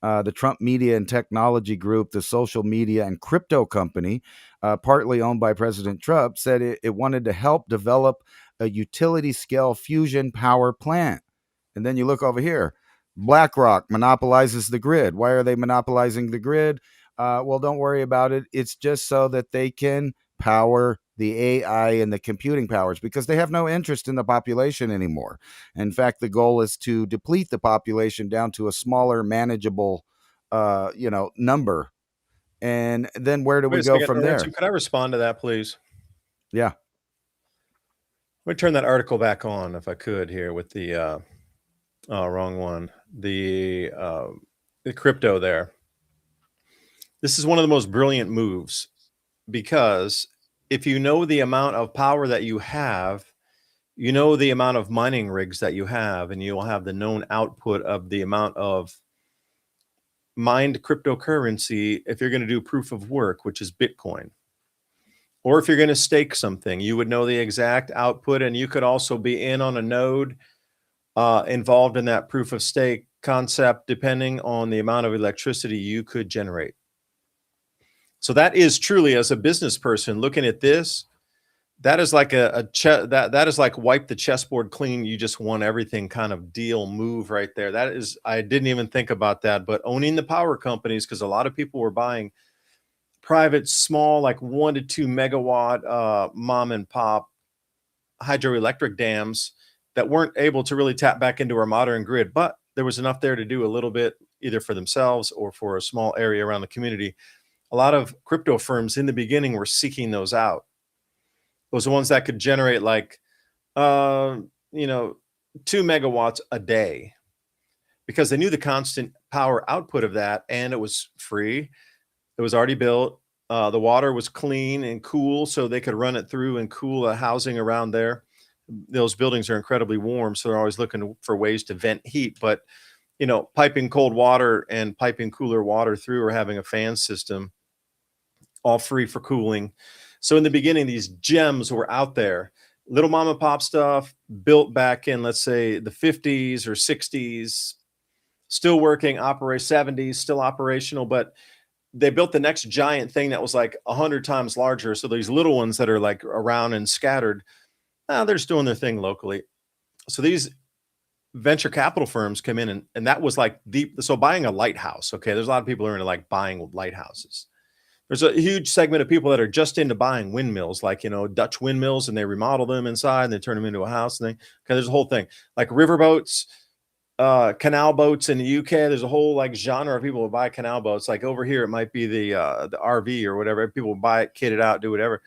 The Trump Media and Technology Group, the social media and crypto company, partly owned by President Trump, said it wanted to help develop a utility scale fusion power plant. And then you look over here, BlackRock monopolizes the grid. Why are they monopolizing the grid? Well, don't worry about it. It's just so that they can power the AI and the computing powers, because they have no interest in the population anymore. In fact, the goal is to deplete the population down to a smaller, manageable, number. And then where do Wait we a go second, from Lorenzo, there? could I respond to that, please? Yeah. Let me turn that article back on, if I could, here with the wrong one. The crypto there. This is one of the most brilliant moves, because if you know the amount of power that you have, you know the amount of mining rigs that you have, and you'll have the known output of the amount of mined cryptocurrency if you're going to do proof of work, which is Bitcoin. Or if you're going to stake something, you would know the exact output, and you could also be in on a node involved in that proof of stake concept, depending on the amount of electricity you could generate. So that is truly, as a business person looking at this, that is like that is like wipe the chessboard clean. You just won everything kind of deal move right there. That is, I didn't even think about that, but owning the power companies, because a lot of people were buying private, small, like 1 to 2 megawatt mom and pop hydroelectric dams that weren't able to really tap back into our modern grid, but there was enough there to do a little bit, either for themselves or for a small area around the community. A lot of crypto firms in the beginning were seeking those out. Those are ones that could generate like, uh, 2 megawatts a day, because they knew the constant power output of that, and it was free. It was already built. The water was clean and cool, so they could run it through and cool the housing around there. Those buildings are incredibly warm, so they're always looking for ways to vent heat. But, piping cold water and piping cooler water through, or having a fan system, all free for cooling. So in the beginning, these gems were out there. Little mom and pop stuff built back in, let's say, the 50s or 60s, still working, operate 70s, still operational, but they built the next giant thing that was like 100 times larger. So these little ones that are like around and scattered, they're just doing their thing locally. So these venture capital firms come in, and that was like so buying a lighthouse. Okay. There's a lot of people who are into like buying lighthouses. There's a huge segment of people that are just into buying windmills, like, Dutch windmills, and they remodel them inside and they turn them into a house. And okay, there's a whole thing like riverboats, canal boats in the UK. There's a whole like genre of people who buy canal boats. Like over here, it might be the RV or whatever. People buy it, kit it out, do whatever.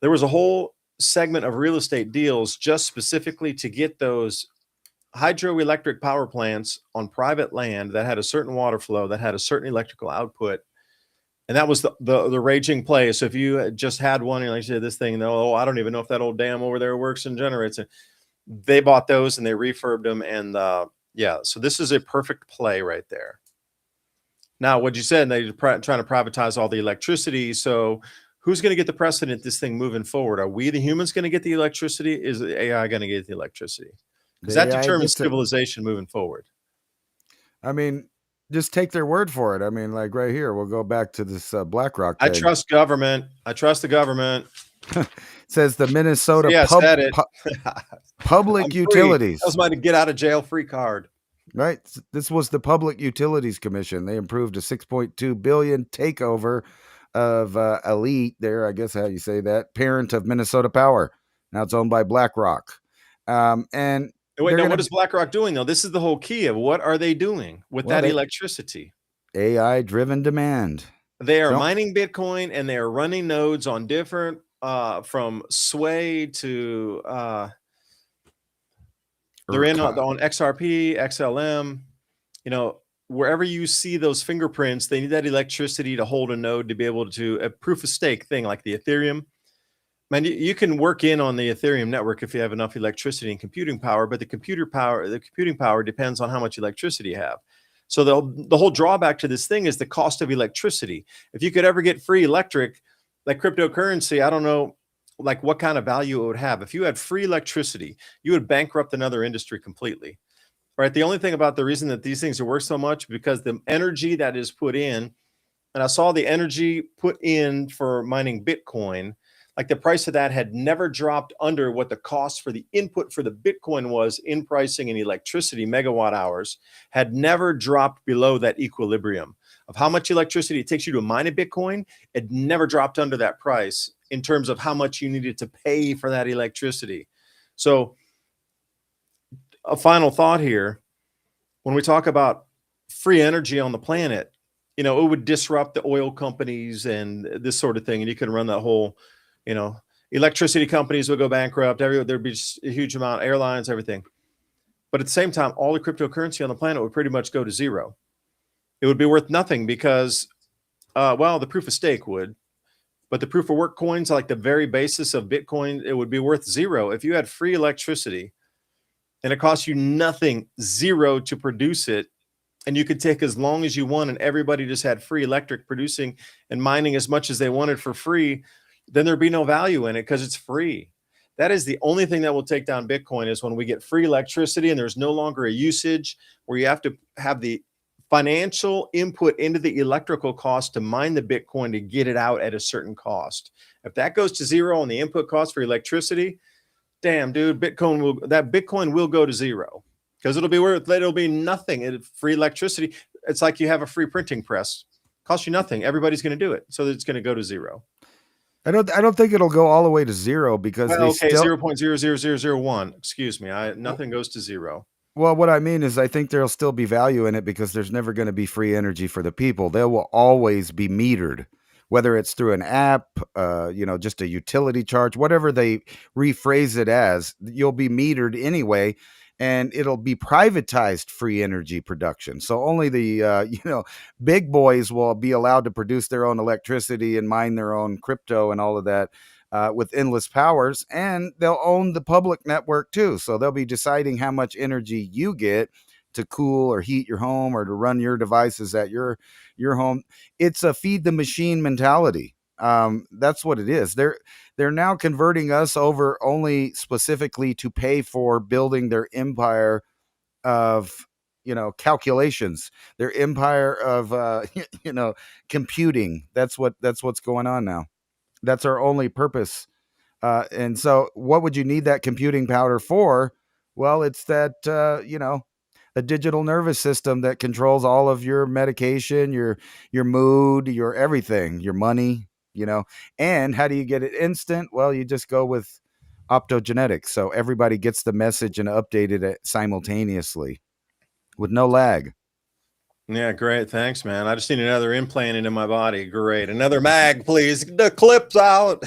There was a whole segment of real estate deals just specifically to get those hydroelectric power plants on private land that had a certain water flow, that had a certain electrical output. And that was the raging play. So if you just had one, and like you said, this thing, I don't even know if that old dam over there works and generates it. They bought those and they refurbed them. And yeah, so this is a perfect play right there. Now, what you said, they're trying to privatize all the electricity. So who's going to get the precedent this thing moving forward? Are we, the humans, going to get the electricity? Is the AI going to get the electricity? Because that determines civilization moving forward. I mean, just take their word for it. I mean, like right here, we'll go back to this BlackRock thing. I trust government. I trust the government. Says the So Minnesota yeah, said it. Public I'm free. That was Utilities. my get out of jail free card. Right. This was the Public Utilities Commission. They approved a 6.2 billion takeover of Elite. There, I guess how you say that, parent of Minnesota Power. Now it's owned by BlackRock, and Wait, they're now going what to is BlackRock doing though? This is the whole key of what are they doing with well, that they electricity? AI driven demand. They are Don't mining Bitcoin and they are running nodes on different from Sway to they're in ERCOT. on XRP, XLM, you know, wherever you see those fingerprints, they need that electricity to hold a node to be able to a proof of stake thing like the Ethereum. Man, you can work in on the Ethereum network if you have enough electricity and computing power, but the computing power depends on how much electricity you have. So the whole drawback to this thing is the cost of electricity. If you could ever get free electric, like cryptocurrency, I don't know, like what kind of value it would have. If you had free electricity, you would bankrupt another industry completely. Right? The only thing about the reason that these things are worth so much because the energy that is put in, and I saw the energy put in for mining Bitcoin, like the price of that had never dropped under what the cost for the input for the Bitcoin was in pricing and electricity, megawatt hours, had never dropped below that equilibrium of how much electricity it takes you to mine a Bitcoin. It never dropped under that price in terms of how much you needed to pay for that electricity. So, a final thought here when we talk about free energy on the planet, you know, it would disrupt the oil companies and this sort of thing. And you can run that whole, you know, electricity companies would go bankrupt. There'd be just a huge amount, airlines, everything. But at the same time, all the cryptocurrency on the planet would pretty much go to zero. It would be worth nothing because, well, the proof of stake would, but the proof of work coins, like the very basis of Bitcoin, it would be worth zero. If you had free electricity and it costs you nothing, zero to produce it, and you could take as long as you want and everybody just had free electric producing and mining as much as they wanted for free, then there'd be no value in it because it's free. That is the only thing that will take down Bitcoin is when we get free electricity and there's no longer a usage where you have to have the financial input into the electrical cost to mine the Bitcoin to get it out at a certain cost. If that goes to zero on the input cost for electricity, damn, dude, Bitcoin will go to zero because it'll be nothing. Free electricity. It's like you have a free printing press. Costs you nothing. Everybody's going to do it. So it's going to go to zero. I don't think it'll go all the way to zero because Well, they okay, still 0.00001. Excuse me. Nothing goes to zero. well, what I mean is I think there'll still be value in it because there's never going to be free energy for the people. They will always be metered, whether it's through an app, just a utility charge, whatever they rephrase it as, you'll be metered anyway. And it'll be privatized free energy production. So only the big boys will be allowed to produce their own electricity and mine their own crypto and all of that with endless powers, and they'll own the public network too. So they'll be deciding how much energy you get to cool or heat your home or to run your devices at your home. It's a feed the machine mentality. That's what it is. They're now converting us over only specifically to pay for building their empire of calculations, their empire of computing. That's what's going on now. That's our only purpose. And so what would you need that computing power for? Well, it's that a digital nervous system that controls all of your medication, your mood, your everything, your money, and how do you get it instant? Well, you just go with optogenetics. So everybody gets the message and updated it simultaneously with no lag. Yeah, great. Thanks, man. I just need another implant into my body. Great. Another mag, please. The clip's out.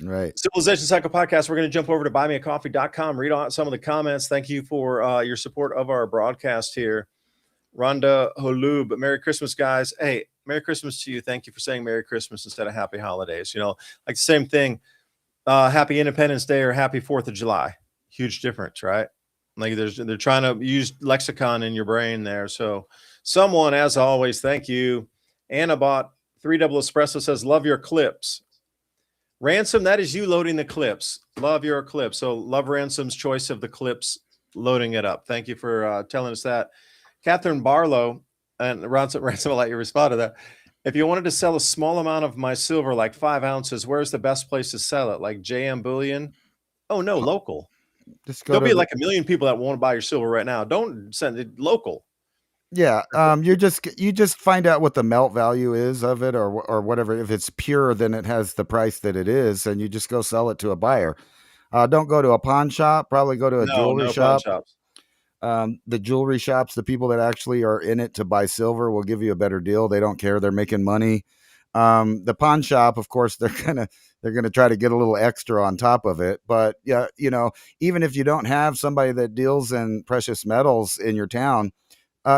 Right. Civilization Cycle Podcast. We're going to jump over to buymeacoffee.com, read out some of the comments. Thank you for your support of our broadcast here. Rhonda Holub, Merry Christmas, guys. Hey, Merry Christmas to you. Thank you for saying Merry Christmas instead of Happy Holidays. Like the same thing. Happy Independence Day or Happy 4th of July. Huge difference, right? Like they're trying to use lexicon in your brain there. So someone, as always, thank you. Anna bought 3 Double Espresso says, love your clips. Ransom, that is you loading the clips. Love your clips. So love Ransom's choice of the clips, loading it up. Thank you for telling us that. Catherine Barlow, and Ransom, I'll let you respond to that. If you wanted to sell a small amount of my silver, like 5 ounces, where's the best place to sell it? Like JM Bullion? Oh no, local. Just go There'll to be the like a million people that want to buy your silver right now. Don't send it local. Yeah, you just find out what the melt value is of it, or whatever. If it's pure, then it has the price that it is, and you just go sell it to a buyer. Don't go to a pawn shop. Probably go to a No, jewelry no pawn shop. shops. The jewelry shops, the people that actually are in it to buy silver, will give you a better deal. They don't care; they're making money. The pawn shop, of course, they're gonna try to get a little extra on top of it. But yeah, even if you don't have somebody that deals in precious metals in your town,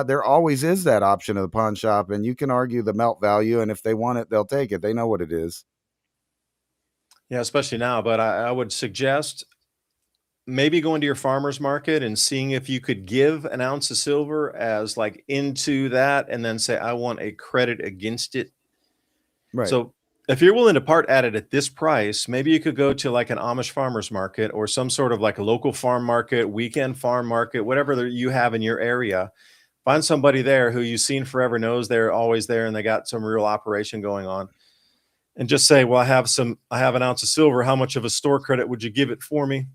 there always is that option of the pawn shop, and you can argue the melt value, and if they want it, they'll take it. They know what it is. Yeah, especially now. But I would suggest maybe going to your farmer's market and seeing if you could give an ounce of silver as like into that and then say, I want a credit against it. Right. So if you're willing to part at it at this price, maybe you could go to like an Amish farmer's market or some sort of like a local farm market, weekend farm market, whatever you have in your area. Find somebody there who you've seen forever, knows they're always there and they got some real operation going on. And just say, well, I have an ounce of silver. How much of a store credit would you give it for me?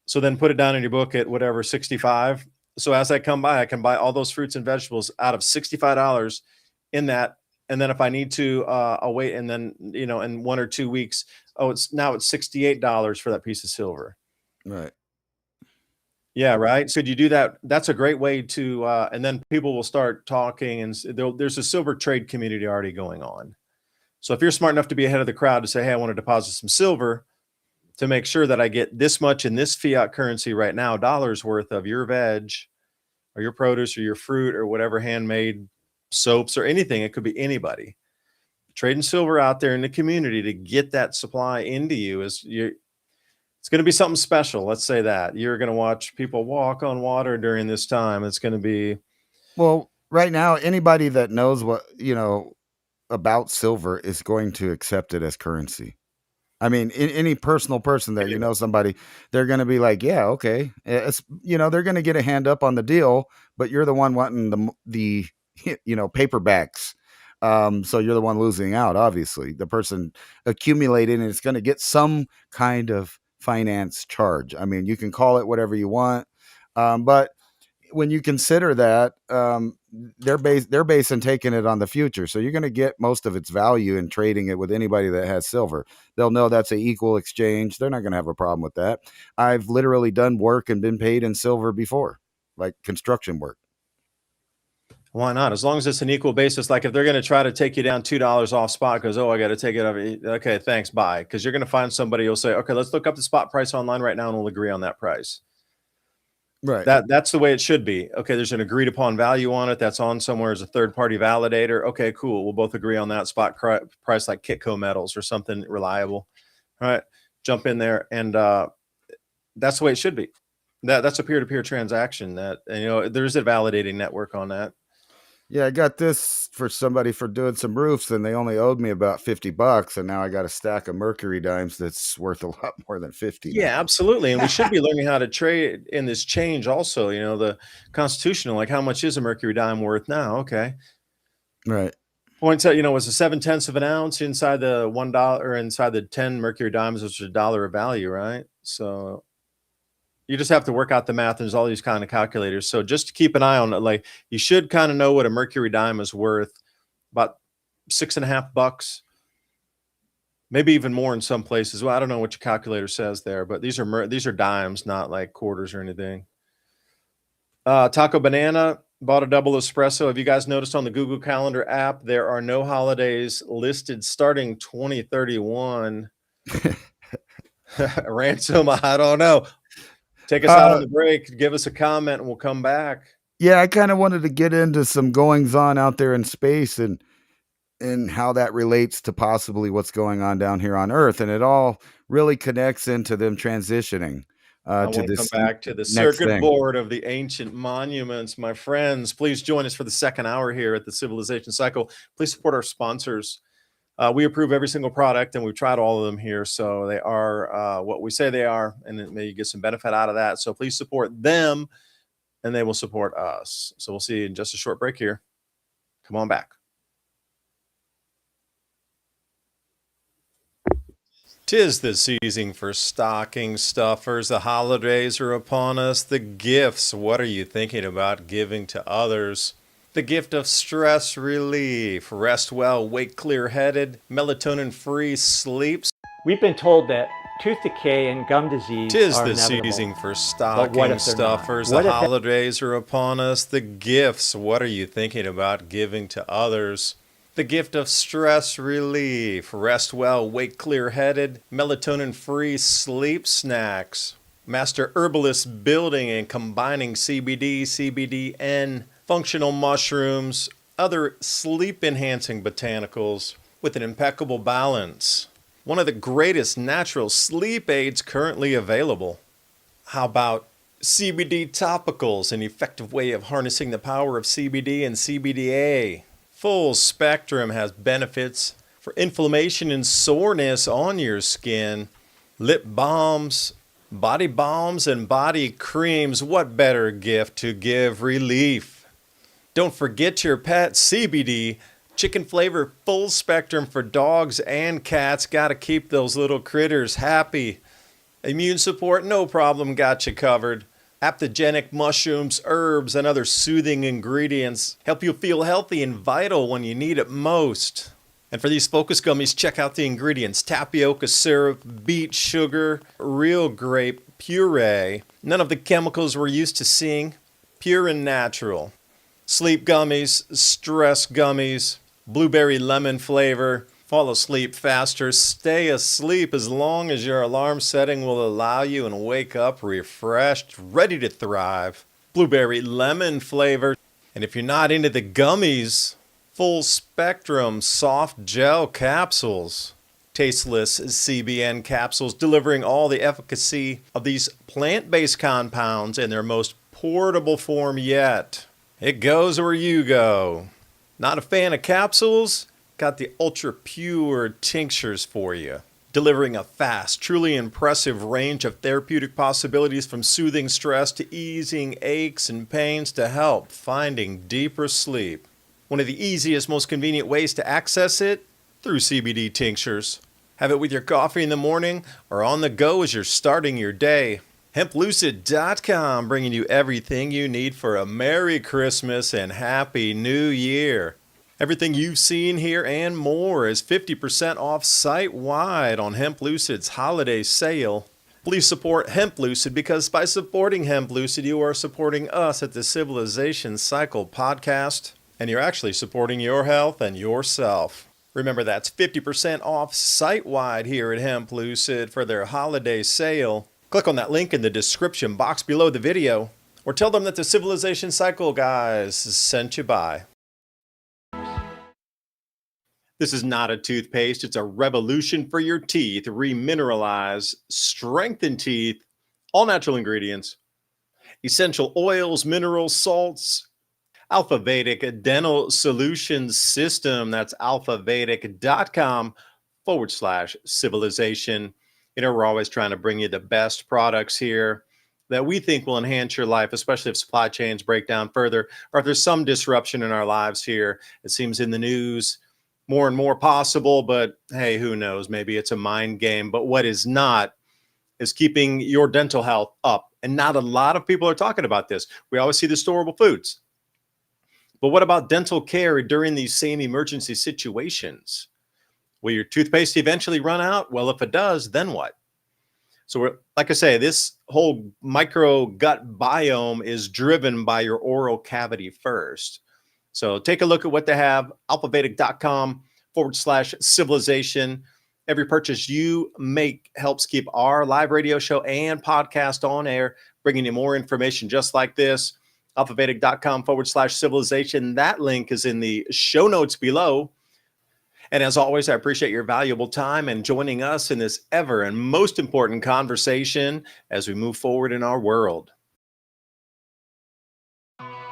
So then put it down in your book at whatever, 65. So as I come by, I can buy all those fruits and vegetables out of $65 in that. And then if I need to, I'll wait. And then, in 1 or 2 weeks, it's $68 for that piece of silver. Right. Yeah, right. So you do that. That's a great way to, and then people will start talking, and there's a silver trade community already going on. So if you're smart enough to be ahead of the crowd to say, hey, I want to deposit some silver to make sure that I get this much in this fiat currency right now, dollars worth of your veg or your produce or your fruit or whatever, handmade soaps or anything. It could be anybody. Trading silver out there in the community to get that supply into you it's going to be something special. Let's say that you're going to watch people walk on water during this time. It's going to be, Well, right now, anybody that knows what about silver is going to accept it as currency. I mean, any personal person that somebody, they're going to be like, yeah, okay. They're going to get a hand up on the deal, but you're the one wanting the paperbacks. So you're the one losing out. Obviously, the person accumulating it's going to get some kind of finance charge. I mean, you can call it whatever you want, but when you consider that, they're basing taking it on the future, so you're going to get most of its value in trading it with anybody that has silver. They'll know that's an equal exchange. They're not going to have a problem with that. I've literally done work and been paid in silver before, like construction work. why not? As long as it's an equal basis. Like if they're going to try to take you down $2 off spot because, oh, I got to take it over. Okay, thanks, bye. Because you're going to find somebody who'll say, okay, let's look up the spot price online right now and we'll agree on that price. Right. That's the way it should be. Okay, there's an agreed upon value on it that's on somewhere as a third party validator. Okay, cool. We'll both agree on that spot price, like Kitco Metals or something reliable. All right, jump in there, and that's the way it should be. That's a peer to peer transaction. There's a validating network on that. Yeah, I got this for somebody for doing some roofs, and they only owed me about $50, and now I got a stack of mercury dimes that's worth a lot more than 50 now. Yeah, absolutely. And we should be learning how to trade in this change also. The constitutional, like how much is a mercury dime worth now? Okay. Right. Points out, was a 7/10 of an ounce inside the $1 or inside the 10 mercury dimes, which is $1 of value, right? So you just have to work out the math. There's all these kind of calculators. So just to keep an eye on it, like you should kind of know what a mercury dime is worth, about $6.50, maybe even more in some places. Well, I don't know what your calculator says there, but these are dimes, not like quarters or anything. Taco Banana bought a double espresso. Have you guys noticed on the Google Calendar app there are no holidays listed starting 2031? Ransom, I don't know. Take us out on the break. Give us a comment, and we'll come back. Yeah, I kind of wanted to get into some goings on out there in space and how that relates to possibly what's going on down here on Earth, and it all really connects into them transitioning I to want to come this back to the next circuit thing. board of the ancient monuments, my friends. Please join us for the second hour here at the Civilization Cycle. Please support our sponsors. We approve every single product, and we've tried all of them here, so they are what we say they are, and may you get some benefit out of that. So please support them, and they will support us. So we'll see you in just a short break here. Come on back. 'Tis the season for stocking stuffers. The holidays are upon us. The gifts. What are you thinking about giving to others? The gift of stress relief. Rest well, wake clear-headed, melatonin-free sleep. We've been told that tooth decay and gum disease Tis are the inevitable. season for But what stocking if they're not? stuffers. What The if holidays are upon us. The gifts. What are you thinking about giving to others? The gift of stress relief. Rest well, wake clear-headed, melatonin-free sleep snacks. Master herbalist building and combining CBD, CBDN, functional mushrooms, other sleep-enhancing botanicals with an impeccable balance. One of the greatest natural sleep aids currently available. How about CBD topicals, an effective way of harnessing the power of CBD and CBDA? Full Spectrum has benefits for inflammation and soreness on your skin. Lip balms, and body creams. What better gift to give relief? Don't forget your pet CBD. Chicken flavor Full Spectrum for dogs and cats. Gotta keep those little critters happy. Immune support, no problem, got you covered. Aptogenic mushrooms, herbs, and other soothing ingredients help you feel healthy and vital when you need it most. And for these focus gummies, check out the ingredients: tapioca syrup, beet sugar, real grape puree, none of the chemicals we're used to seeing, pure and natural. Sleep gummies, stress gummies, blueberry lemon flavor. Fall asleep faster, stay asleep as long as your alarm setting will allow you, and wake up refreshed, ready to thrive. Blueberry lemon flavor. And if you're not into the gummies, Full Spectrum soft gel capsules. Tasteless CBN capsules delivering all the efficacy of these plant-based compounds in their most portable form yet. It goes where you go. Not a fan of capsules? Got the ultra pure tinctures for you, delivering a fast, truly impressive range of therapeutic possibilities, from soothing stress to easing aches and pains to help finding deeper sleep. One of the easiest, most convenient ways to access it, through CBD tinctures. Have it with your coffee in the morning or on the go as you're starting your day. HempLucid.com, bringing you everything you need for a Merry Christmas and Happy New Year. Everything you've seen here and more is 50% off site-wide on Hemp Lucid's holiday sale. Please support Hemp Lucid, because by supporting Hemp Lucid, you are supporting us at the Civilization Cycle podcast, and you're actually supporting your health and yourself. Remember, that's 50% off site-wide here at Hemp Lucid for their holiday sale. Click on that link in the description box below the video, or tell them that the Civilization Cycle guys sent you by. This is not a toothpaste. It's a revolution for your teeth. Remineralize, strengthen teeth, all natural ingredients, essential oils, minerals, salts. Alpha Vedic Dental Solutions System. That's alphavedic.com/civilization. You know, we're always trying to bring you the best products here that we think will enhance your life, especially if supply chains break down further, or if there's some disruption in our lives here. It seems in the news more and more possible, but hey, who knows? Maybe it's a mind game. But what is not is keeping your dental health up. And not a lot of people are talking about this. We always see the storable foods. But what about dental care during these same emergency situations? Will your toothpaste eventually run out? Well, if it does, then what? So like I say, this whole micro gut biome is driven by your oral cavity first. So take a look at what they have, alphavedic.com/civilization. Every purchase you make helps keep our live radio show and podcast on air, bringing you more information just like this. alphavedic.com/civilization. That link is in the show notes below. And as always, I appreciate your valuable time and joining us in this ever and most important conversation as we move forward in our world.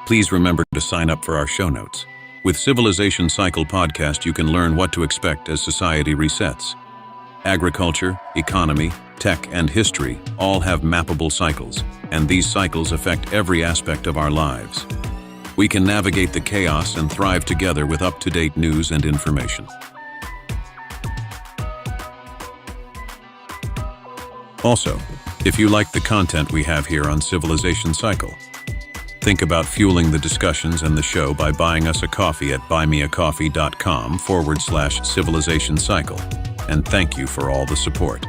Please remember to sign up for our show notes. With Civilization Cycle podcast, you can learn what to expect as society resets. Agriculture, economy, tech, and history all have mappable cycles, and these cycles affect every aspect of our lives. We can navigate the chaos and thrive together with up-to-date news and information. Also, if you like the content we have here on Civilization Cycle, think about fueling the discussions and the show by buying us a coffee at buymeacoffee.com/Civilization Cycle. And thank you for all the support.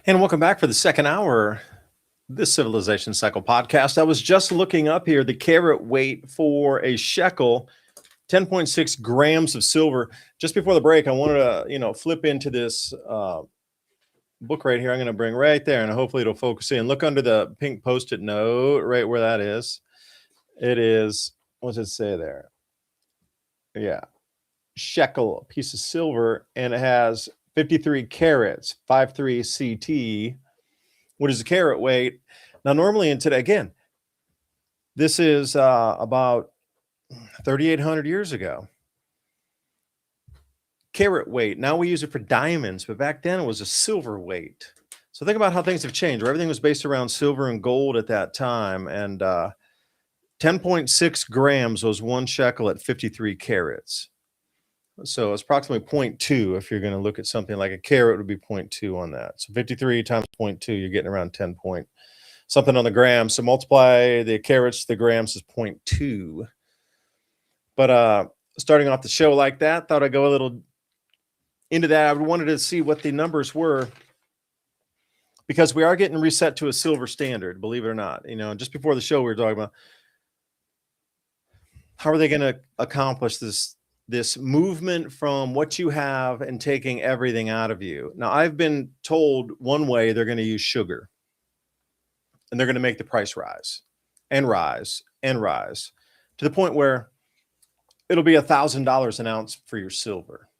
And welcome back for the second hour, this Civilization Cycle podcast. I was just looking up here the carat weight for a shekel, 10.6 grams of silver. Just before the break, I wanted to, flip into this book right here. I'm going to bring right there, and hopefully it'll focus in. Look under the pink Post-it note, right where that is. It is, what's it say there? Yeah, shekel, a piece of silver, and it has 53 carats, 53 CT. What is the carat weight? Now, normally in today, again, this is about 3,800 years ago. Carat weight. Now we use it for diamonds, but back then it was a silver weight. So think about how things have changed. Everything was based around silver and gold at that time. And 10.6 grams was one shekel at 53 carats. So it's approximately 0.2. If you're going to look at something like a carat, would be 0.2 on that. So 53 times 0.2, you're getting around 10 point something on the gram. So multiply the carats to the grams is 0.2. But starting off the show like that, thought I'd go a little into that. I wanted to see what the numbers were, because we are getting reset to a silver standard, believe it or not. Just before the show, we were talking about how are they going to accomplish this movement from what you have and taking everything out of you. Now, I've been told one way they're going to use sugar, and they're going to make the price rise and rise and rise to the point where it'll be $1,000 an ounce for your silver.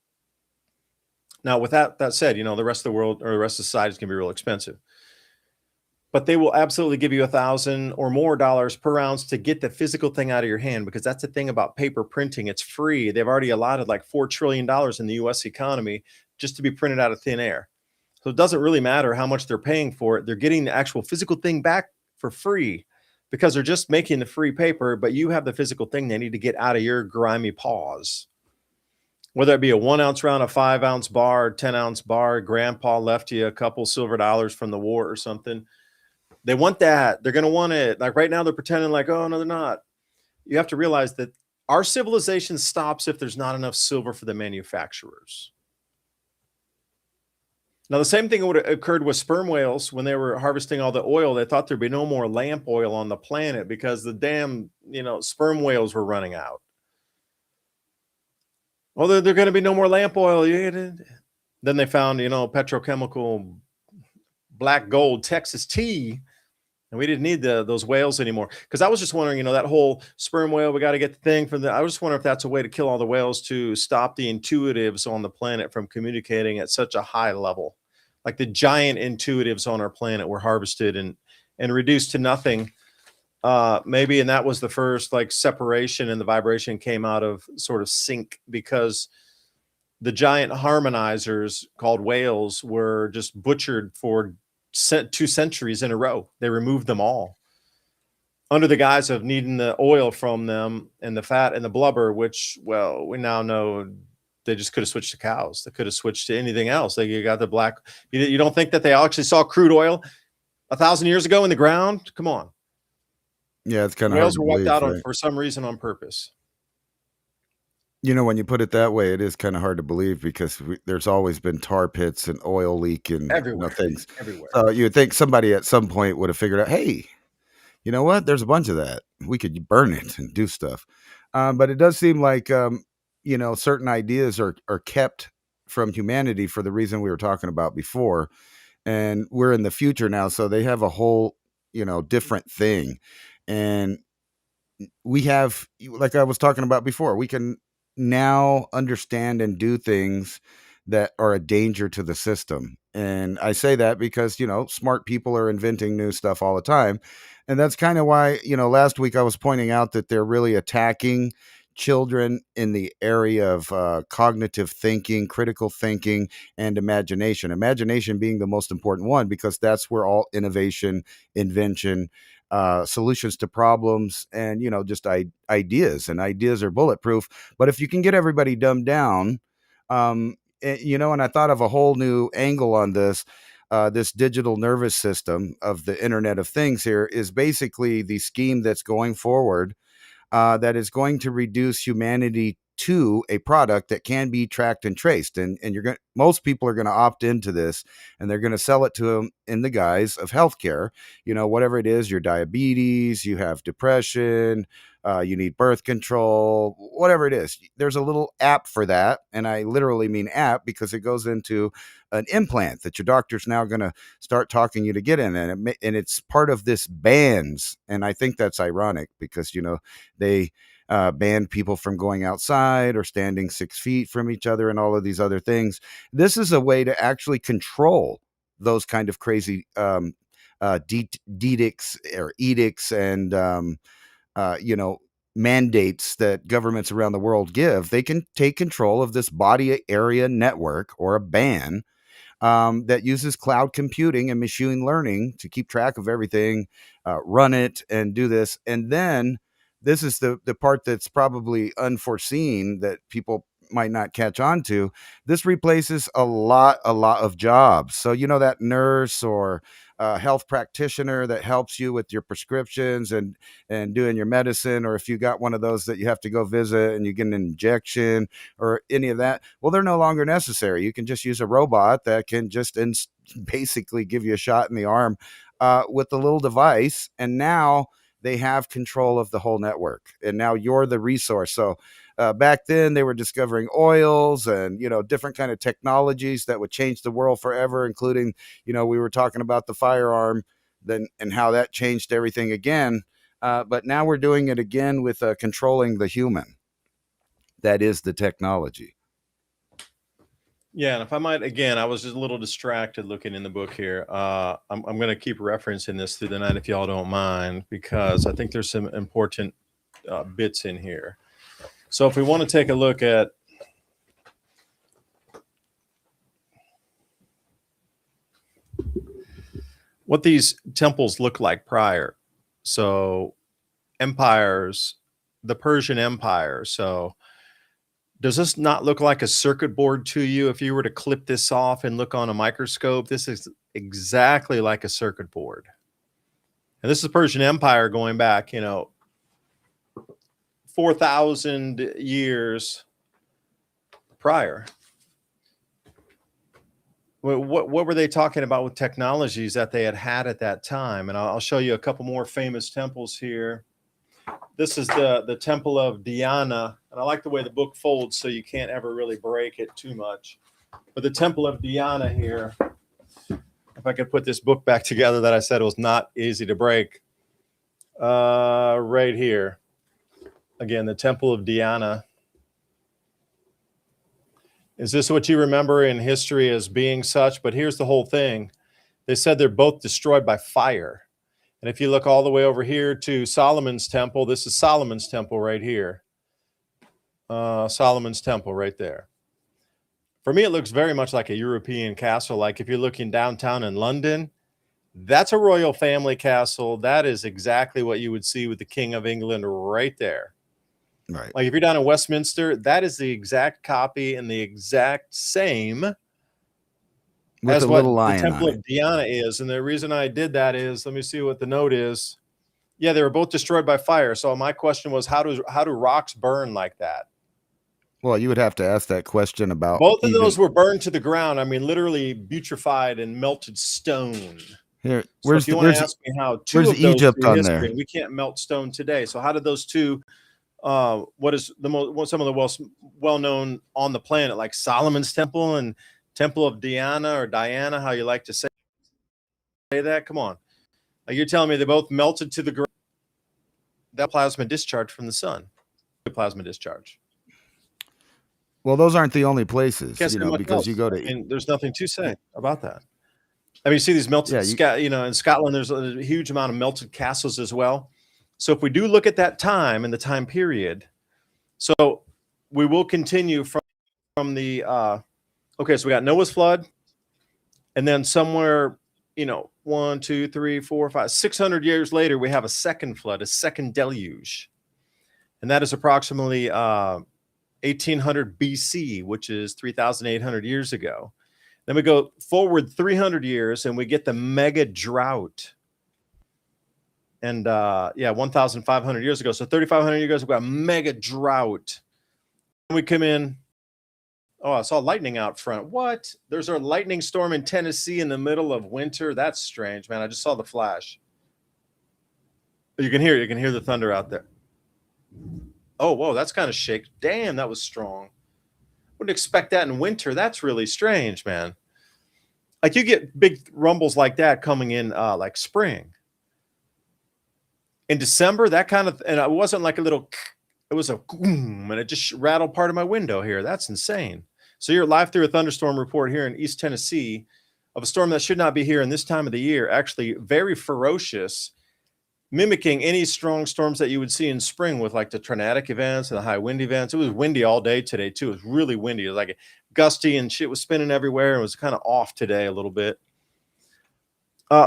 Now, with that said, the rest of the world or the rest of society is going to be real expensive. But they will absolutely give you $1,000 or more per ounce to get the physical thing out of your hand, because that's the thing about paper printing. It's free. They've already allotted like $4 trillion in the U.S. economy just to be printed out of thin air. So it doesn't really matter how much they're paying for it. They're getting the actual physical thing back for free, because they're just making the free paper, but you have the physical thing they need to get out of your grimy paws. whether it be a 1 ounce round, a 5 ounce bar, 10 ounce bar, grandpa left you a couple silver dollars from the war or something. They want that. They're going to want it. Like right now, they're pretending like, oh, no, they're not. You have to realize that our civilization stops if there's not enough silver for the manufacturers. Now, the same thing would have occurred with sperm whales when they were harvesting all the oil. They thought there'd be no more lamp oil on the planet because the damn, sperm whales were running out. Well, there's going to be no more lamp oil. Then they found, petrochemical black gold Texas tea, and we didn't need those whales anymore. Because I was just wondering, that whole sperm whale, we got to get the thing from I was just wondering if that's a way to kill all the whales to stop the intuitives on the planet from communicating at such a high level. Like the giant intuitives on our planet were harvested and reduced to nothing. Maybe, and that was the first like separation, and the vibration came out of sort of sync because the giant harmonizers called whales were just butchered for 2 centuries in a row. They removed them all under the guise of needing the oil from them and the fat and the blubber, which, well, we now know they just could have switched to cows. They could have switched to anything else. They got the black. You don't think that they actually saw crude oil 1,000 years ago in the ground? Come on. Yeah, it's kind of Whales hard were to wiped believe, out right? for some reason on purpose. When you put it that way, it is kind of hard to believe because there's always been tar pits and oil leak and Everywhere. things. Everywhere. So you would think somebody at some point would have figured out, hey, you know what? There's a bunch of that. We could burn it and do stuff. But it does seem like, certain ideas are kept from humanity for the reason we were talking about before. And we're in the future now. So they have a whole, different thing. And we have, like I was talking about before, we can now understand and do things that are a danger to the system. And I say that because, smart people are inventing new stuff all the time. And that's kind of why, last week I was pointing out that they're really attacking children in the area of cognitive thinking, critical thinking, and imagination. Imagination being the most important one because that's where all innovation, invention, solutions to problems, and just ideas. And ideas are bulletproof. But if you can get everybody dumbed down, and I thought of a whole new angle on this. This digital nervous system of the Internet of Things here is basically the scheme that's going forward that is going to reduce humanity to a product that can be tracked and traced. And most people are going to opt into this, and they're going to sell it to them in the guise of healthcare. Whatever it is, your diabetes, you have depression, you need birth control, whatever it is. There's a little app for that. And I literally mean app because it goes into an implant that your doctor's now going to start talking you to get in. And it's part of this bans. And I think that's ironic because, they ban people from going outside or standing 6 feet from each other and all of these other things. This is a way to actually control those kind of crazy edicts and mandates that governments around the world give. They can take control of this body area network or a ban that uses cloud computing and machine learning to keep track of everything, run it, and do this. And then this is the part that's probably unforeseen that people might not catch on to. This replaces a lot of jobs. So, that nurse or health practitioner that helps you with your prescriptions and doing your medicine, or if you got one of those that you have to go visit and you get an injection or any of that, well, they're no longer necessary. You can just use a robot that can just basically give you a shot in the arm with a little device. And now they have control of the whole network. And now you're the resource. So back then they were discovering oils and, different kind of technologies that would change the world forever, including, we were talking about the firearm then and how that changed everything again. But now we're doing it again with controlling the human. That is the technology. Yeah, and if I might, again, I was just a little distracted looking in the book here. I'm going to keep referencing this through the night if y'all don't mind, because I think there's some important bits in here. So if we want to take a look at what these temples look like prior. So empires, the Persian Empire. So Does this not look like a circuit board to you? If you were to clip this off and look on a microscope, this is exactly like a circuit board. And this is Persian Empire going back, 4,000 years prior. What were they talking about with technologies that they had at that time? And I'll show you a couple more famous temples here. This is the Temple of Diana, and I like the way the book folds so you can't ever really break it too much. But the Temple of Diana here, if I could put this book back together that I said was not easy to break, right here. Again, the Temple of Diana. Is this what you remember in history as being such? But here's the whole thing. They said they're both destroyed by fire. And if you look all the way over here to Solomon's temple, this is Solomon's temple right here. Solomon's temple right there. For me, it looks very much like a European castle. Like if you're looking downtown in London, that's a royal family castle. That is exactly what you would see with the King of England right there. Right. Like if you're down in Westminster, that is the exact copy and the exact same With as a what little the lion Temple on of it. Diana is. And the reason I did that is, let me see what the note is. Yeah, they were both destroyed by fire. So my question was, how do rocks burn like that? Well, you would have to ask that question about Both of those were burned to the ground. I mean, literally putrefied and melted stone. Here, So if you want to ask me how two of those Egypt through on history, there? we can't melt stone today. So how did those two? What is some of the most well-known on the planet, like Solomon's Temple and Temple of Diana or Diana, how you like to say that? Come on, like you're telling me they both melted to the ground? That plasma discharge from the sun, plasma discharge. Well, those aren't the only places, Can't say much because else. you go to. And there's nothing to say about that. I mean, you see these melted, in Scotland, there's a huge amount of melted castles as well. So if we do look at that time and the time period, so we will continue from the, okay, so we got Noah's flood, and then somewhere, 1, 2, 3, 4, 5, 600 years later, we have a second flood, a second deluge. And that is approximately 1800 BC, which is 3,800 years ago. Then we go forward 300 years and we get the mega drought. And 1,500 years ago. So 3,500 years ago, we got a mega drought. We come in. Oh, I saw lightning out front. What? There's a lightning storm in Tennessee in the middle of winter. That's strange, man. I just saw the flash. You can hear the thunder out there. Oh, whoa, that's kind of shake. Damn, that was strong. Wouldn't expect that in winter. That's really strange, man. Like you get big rumbles like that coming in like spring. In December, that kind of, and it wasn't like a little, it was a boom, and it just rattled part of my window here. That's insane. So you're live through a thunderstorm report here in East Tennessee of a storm that should not be here in this time of the year, actually very ferocious, mimicking any strong storms that you would see in spring with like the tornadic events and the high wind events. It was windy all day today too. It was really windy. It was like gusty and shit was spinning everywhere. It was kind of off today a little bit.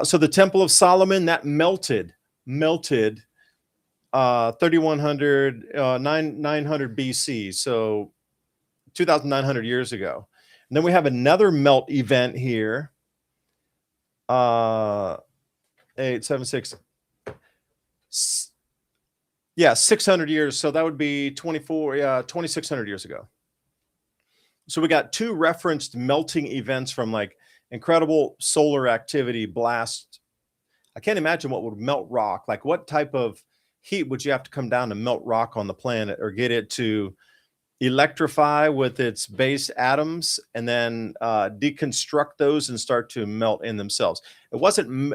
So the Temple of Solomon, that melted 3,100, 900 BC. So 2,900 years ago. And then we have another melt event here. 876. Yeah, 600 years. So that would be 2,600 years ago. So we got two referenced melting events from like incredible solar activity blast. I can't imagine what would melt rock. Like what type of heat would you have to come down to melt rock on the planet or get it to electrify with its base atoms and then deconstruct those and start to melt in themselves? It wasn't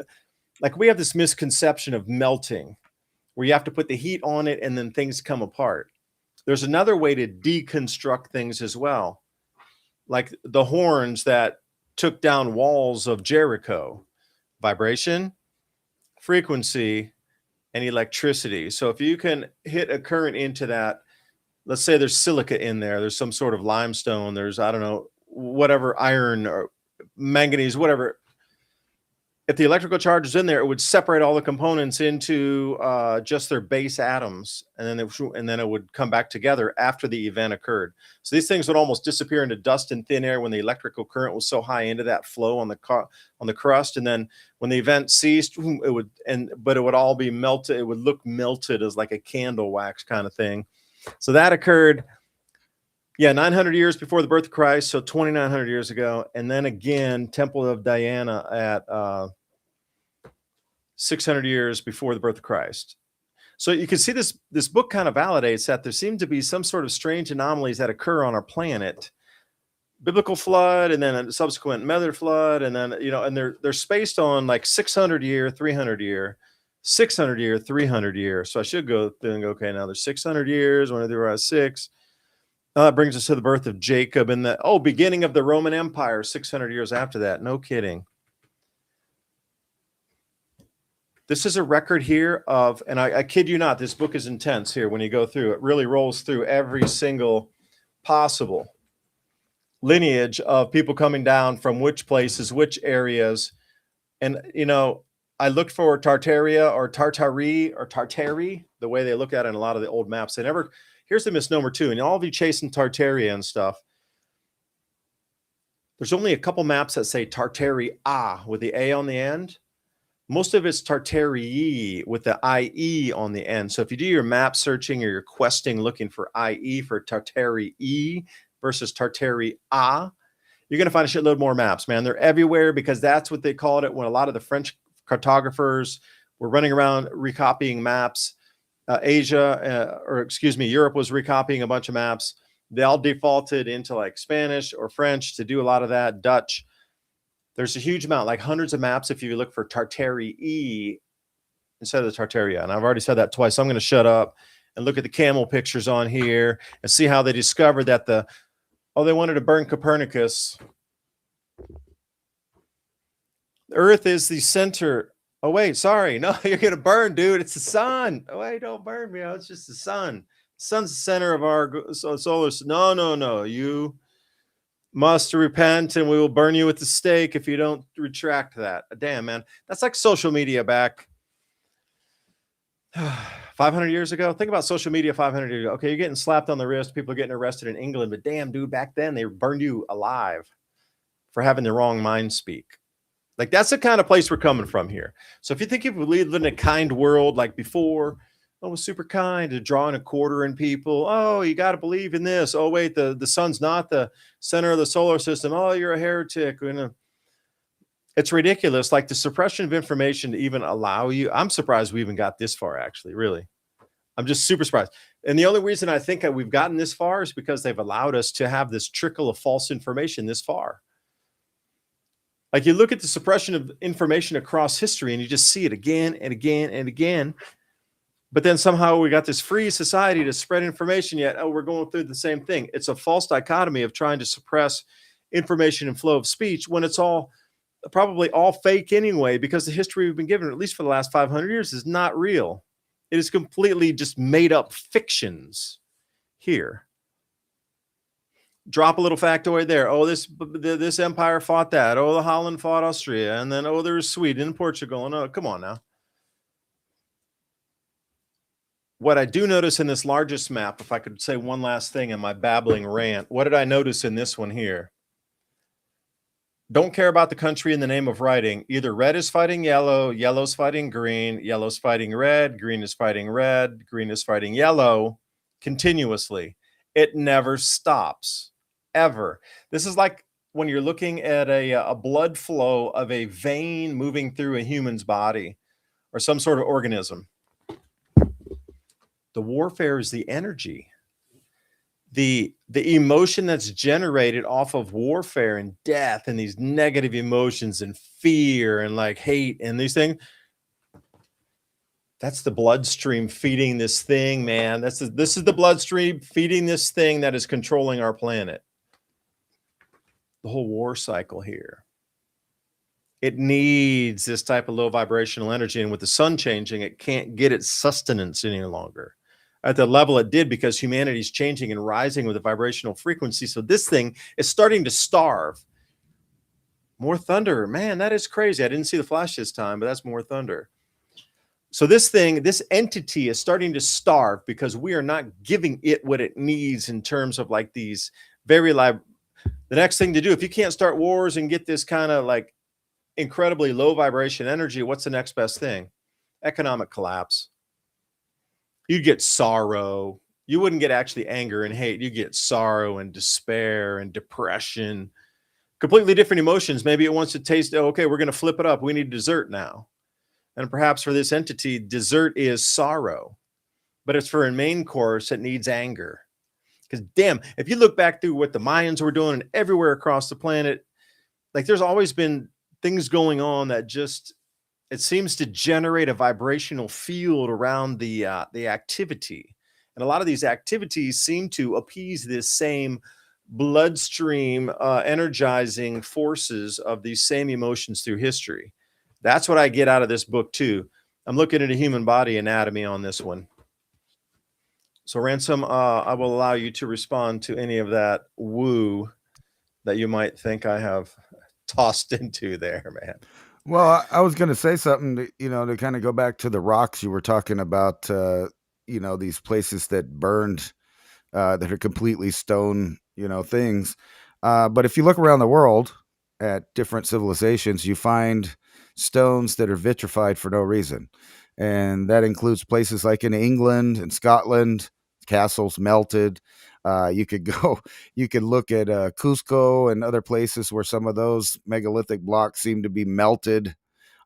like we have this misconception of melting where you have to put the heat on it and then things come apart. There's another way to deconstruct things as well, like the horns that took down walls of Jericho: vibration, frequency, and electricity. So if you can hit a current into that, let's say there's silica in there, there's some sort of limestone, there's, I don't know, whatever, iron or manganese, whatever. if the electrical charge is in there, it would separate all the components into just their base atoms, and then it would come back together after the event occurred. So these things would almost disappear into dust and thin air when the electrical current was so high into that flow on the crust, and then when the event ceased, but it would all be melted. It would look melted as like a candle wax kind of thing. So that occurred, 900 years before the birth of Christ, so 2,900 years ago. And then again, Temple of Diana at 600 years before the birth of Christ. So you can see this book kind of validates that there seem to be some sort of strange anomalies that occur on our planet. Biblical flood, and then a subsequent mother flood, and then, and they're spaced on like 600 year, 300 year, 600 year, 300 year. So I should go through and go, okay, now there's 600 years, when there was 6. That brings us to the birth of Jacob and the beginning of the Roman Empire 600 years after that. No kidding. This is a record here of, and I kid you not, this book is intense here when you go through. It really rolls through every single possible lineage of people coming down from which places, which areas. And, I looked for Tartaria or Tartari or Tartari, the way they look at it in a lot of the old maps. Here's the misnomer too, and all of you chasing Tartaria and stuff. There's only a couple maps that say Tartaria with the A on the end. Most of it's Tartarii with the IE on the end. So if you do your map searching or your questing looking for IE for Tartarii versus Tartaria, you're going to find a shitload more maps, man. They're everywhere because that's what they called it when a lot of the French cartographers were running around recopying maps. Europe was recopying a bunch of maps. They all defaulted into like Spanish or French to do a lot of that, Dutch. There's a huge amount, like hundreds of maps if you look for Tartarii instead of the Tartaria. And I've already said that twice, so I'm going to shut up and look at the camel pictures on here and see how they discovered that they wanted to burn Copernicus. The Earth is the center. Oh, wait, sorry. No, you're going to burn, dude. It's the sun. Oh, wait, don't burn me. It's just the sun. The sun's the center of our solar system. No. You must repent and we will burn you with the stake if you don't retract that. Damn, man. That's like social media back 500 years ago. Think about social media 500 years ago. Okay, you're getting slapped on the wrist. People are getting arrested in England. But damn, dude, back then they burned you alive for having the wrong mind speak. Like, that's the kind of place we're coming from here. So if you think we live in a kind world like before, it was super kind to drawing a quarter in people. Oh, you got to believe in this. Oh, wait, the sun's not the center of the solar system. Oh, you're a heretic. It's ridiculous. Like, the suppression of information to even allow you. I'm surprised we even got this far, actually, really. I'm just super surprised. And the only reason I think that we've gotten this far is because they've allowed us to have this trickle of false information this far. Like, you look at the suppression of information across history and you just see it again and again and again. But then somehow we got this free society to spread information, yet, we're going through the same thing. It's a false dichotomy of trying to suppress information and flow of speech when it's probably all fake anyway, because the history we've been given, at least for the last 500 years, is not real. It is completely just made up fictions here. Drop a little factoid there. Oh, this empire fought that. Oh, the Holland fought Austria. And then, there was Sweden and Portugal. And come on now. What I do notice in this largest map, if I could say one last thing in my babbling rant, what did I notice in this one here? Don't care about the country in the name of writing. Either red is fighting yellow, yellow's fighting green, yellow's fighting red, green is fighting red, green is fighting yellow, continuously. It never stops, ever. This is like when you're looking at a blood flow of a vein moving through a human's body or some sort of organism. The warfare is the energy. The emotion that's generated off of warfare and death and these negative emotions and fear and like hate and these things, that's the bloodstream feeding this thing, man. This is the bloodstream feeding this thing that is controlling our planet. The whole war cycle here. It needs this type of low vibrational energy, and with the sun changing, it can't get its sustenance any longer at the level it did because humanity is changing and rising with a vibrational frequency. So this thing is starting to starve. More thunder. Man, that is crazy. I didn't see the flash this time, but that's more thunder. So this entity is starting to starve because we are not giving it what it needs in terms of like these very live. The next thing to do, if you can't start wars and get this kind of like incredibly low vibration energy, what's the next best thing? Economic collapse. You'd get sorrow. You wouldn't get actually anger and hate. You get sorrow and despair and depression. Completely different emotions. Maybe it wants to taste, oh, okay, we're going to flip it up. We need dessert now. And perhaps for this entity, dessert is sorrow. But it's for a main course, it needs anger. Because damn, if you look back through what the Mayans were doing and everywhere across the planet, like there's always been things going on that just, it seems to generate a vibrational field around the activity. And a lot of these activities seem to appease this same bloodstream energizing forces of these same emotions through history. That's what I get out of this book too. I'm looking at a human body anatomy on this one. So Ransom, I will allow you to respond to any of that woo that you might think I have tossed into there, man. Well, I was going to say something, to kind of go back to the rocks you were talking about, these places that burned, that are completely stone, things. But if you look around the world at different civilizations, you find stones that are vitrified for no reason. And that includes places like in England and Scotland, castles melted. You could look at Cusco and other places where some of those megalithic blocks seem to be melted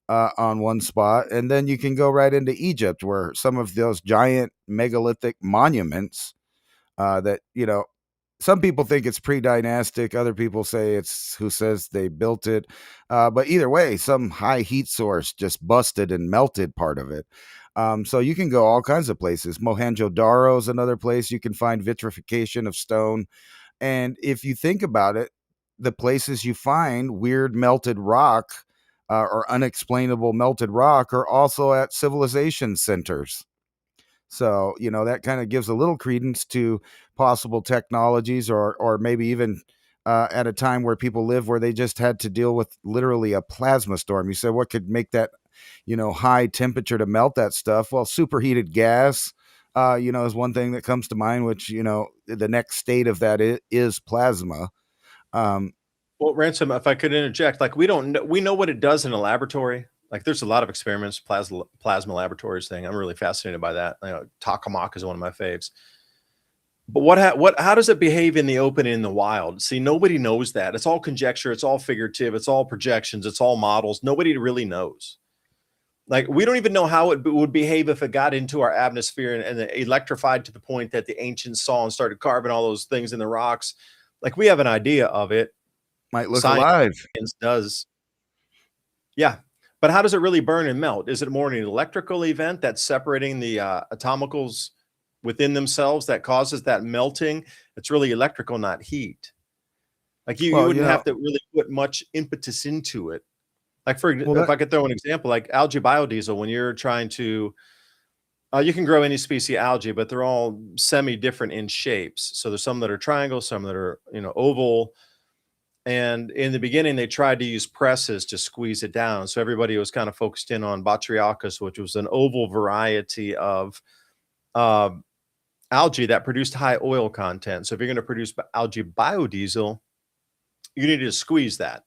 on one spot. And then you can go right into Egypt, where some of those giant megalithic monuments that, some people think it's pre-dynastic. Other people say it's who says they built it. But either way, some high heat source just busted and melted part of it. So you can go all kinds of places. Mohenjo-Daro is another place you can find vitrification of stone. And if you think about it, the places you find weird melted rock or unexplainable melted rock are also at civilization centers. So, that kind of gives a little credence to possible technologies or maybe even at a time where people live where they just had to deal with literally a plasma storm. You said what could make that, high temperature to melt that stuff? Well, superheated gas, is one thing that comes to mind, which, the next state of that is plasma. Well, Ransom, if I could interject, like we know what it does in a laboratory. Like there's a lot of experiments, plasma laboratories thing. I'm really fascinated by that. Tokamak is one of my faves. But how does it behave in the open and in the wild? See, nobody knows that. It's all conjecture. It's all figurative. It's all projections. It's all models. Nobody really knows. Like we don't even know how it would behave if it got into our atmosphere and electrified to the point that the ancients saw and started carving all those things in the rocks. Like we have an idea of it. Might look alive. Does. Yeah. But how does it really burn and melt? Is it more an electrical event that's separating the atomicals within themselves that causes that melting? It's really electrical, not heat. Like you wouldn't have to really put much impetus into it. Like if I could throw an example, like algae biodiesel, when you're trying to, you can grow any species of algae, but they're all semi-different in shapes. So there's some that are triangle, some that are, oval. And in the beginning, they tried to use presses to squeeze it down. So everybody was kind of focused in on Batrachus, which was an oval variety of algae that produced high oil content. So if you're going to produce algae biodiesel, you needed to squeeze that.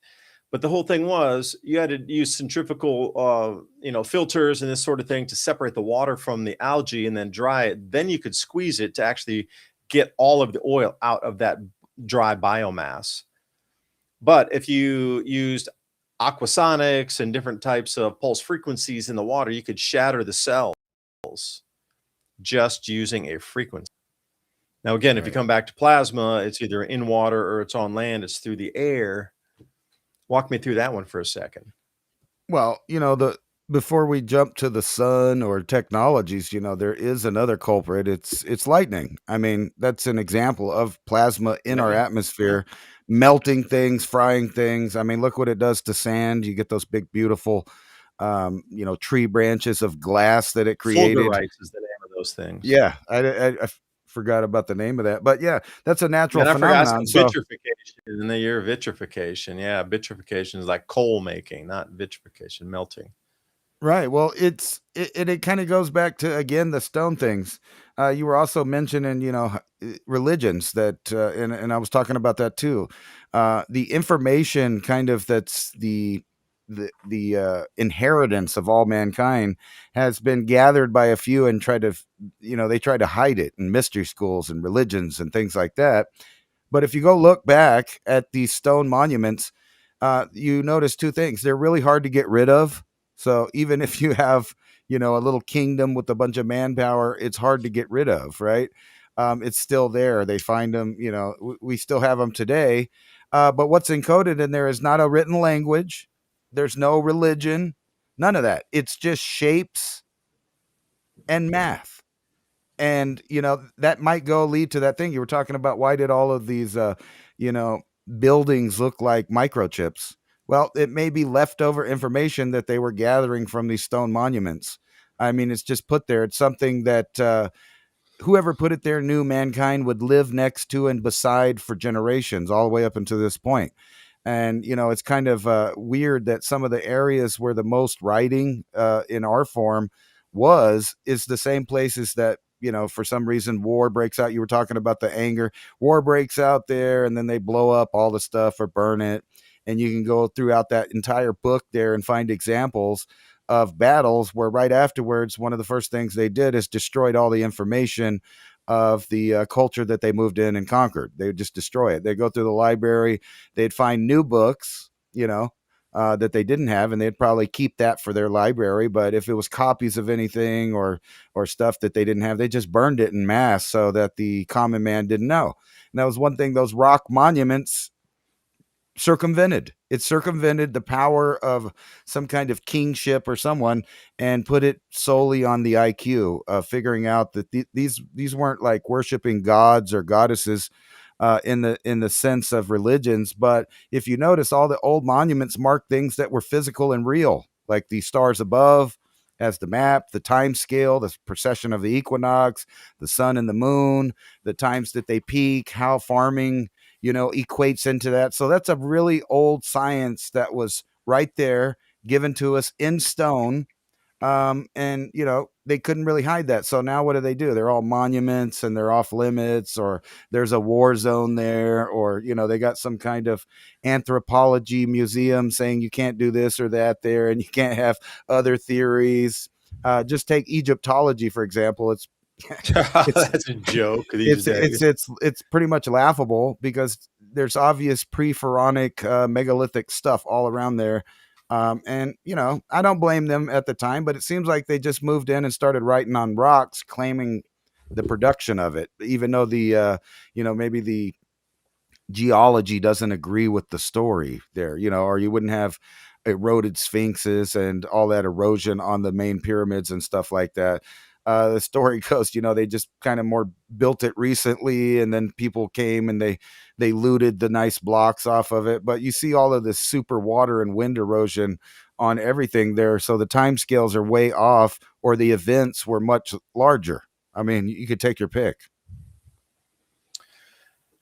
But the whole thing was you had to use centrifugal, filters and this sort of thing to separate the water from the algae and then dry it. Then you could squeeze it to actually get all of the oil out of that dry biomass. But if you used aquasonics and different types of pulse frequencies in the water, you could shatter the cells just using a frequency. Now, again, if you come back to plasma, it's either in water or it's on land. It's through the air. Walk me through that one for a second. Well, before we jump to the sun or technologies, there is another culprit. It's lightning. I mean, that's an example of plasma in our atmosphere, melting things, frying things. I mean, look what it does to sand. You get those big, beautiful, tree branches of glass that it created. Fulgurites is the name of those things. Yeah, I forgot about the name of that, but yeah, that's a natural And I forgot phenomenon. some So vitrification in the year of vitrification. Yeah, vitrification is like coal making, not vitrification, melting. right. Well, it kind of goes back to again the stone things. You were also mentioning, religions that, and I was talking about that too. The information kind of that's the inheritance of all mankind has been gathered by a few and they try to hide it in mystery schools and religions and things like that. But if you go look back at these stone monuments, you notice two things. They're really hard to get rid of. So even if you have, a little kingdom with a bunch of manpower, it's hard to get rid of, right? It's still there. They find them, we still have them today. But what's encoded in there is not a written language. There's no religion, none of that. It's just shapes and math. And that might go lead to that thing you were talking about. Why did all of these you know buildings look like microchips? Well, it may be leftover information that they were gathering from these stone monuments. I mean, it's just put there. It's something that whoever put it there knew mankind would live next to and beside for generations, all the way up until this point. And it's kind of weird that some of the areas where the most writing in our form is the same places that for some reason war breaks out. You were talking about the anger. War breaks out there, and then they blow up all the stuff or burn it. And you can go throughout that entire book there and find examples of battles where right afterwards one of the first things they did is destroyed all the information of the culture that they moved in and conquered. They would just destroy it. They'd go through the library, they'd find new books, that they didn't have, and they'd probably keep that for their library. But if it was copies of anything or stuff that they didn't have, they just burned it in mass so that the common man didn't know. And that was one thing those rock monuments circumvented. It circumvented the power of some kind of kingship or someone and put it solely on the IQ of figuring out that these weren't like worshiping gods or goddesses in the sense of religions. But if you notice, all the old monuments mark things that were physical and real, like the stars above as the map, the time scale, the precession of the equinox, the sun and the moon, the times that they peak, how farming equates into that. So that's a really old science that was right there given to us in stone. And they couldn't really hide that. So now what do? They're all monuments and they're off limits, or there's a war zone there, or they got some kind of anthropology museum saying you can't do this or that there, and you can't have other theories. Just take Egyptology, for example. It's That's a joke these days. it's pretty much laughable because there's obvious pre-pharaonic megalithic stuff all around there. And I don't blame them at the time, but it seems like they just moved in and started writing on rocks, claiming the production of it, even though the maybe the geology doesn't agree with the story there, or you wouldn't have eroded sphinxes and all that erosion on the main pyramids and stuff like that. The story goes, they just kind of more built it recently, and then people came and they looted the nice blocks off of it. But you see all of this super water and wind erosion on everything there, so the time scales are way off, or the events were much larger. I mean, you could take your pick.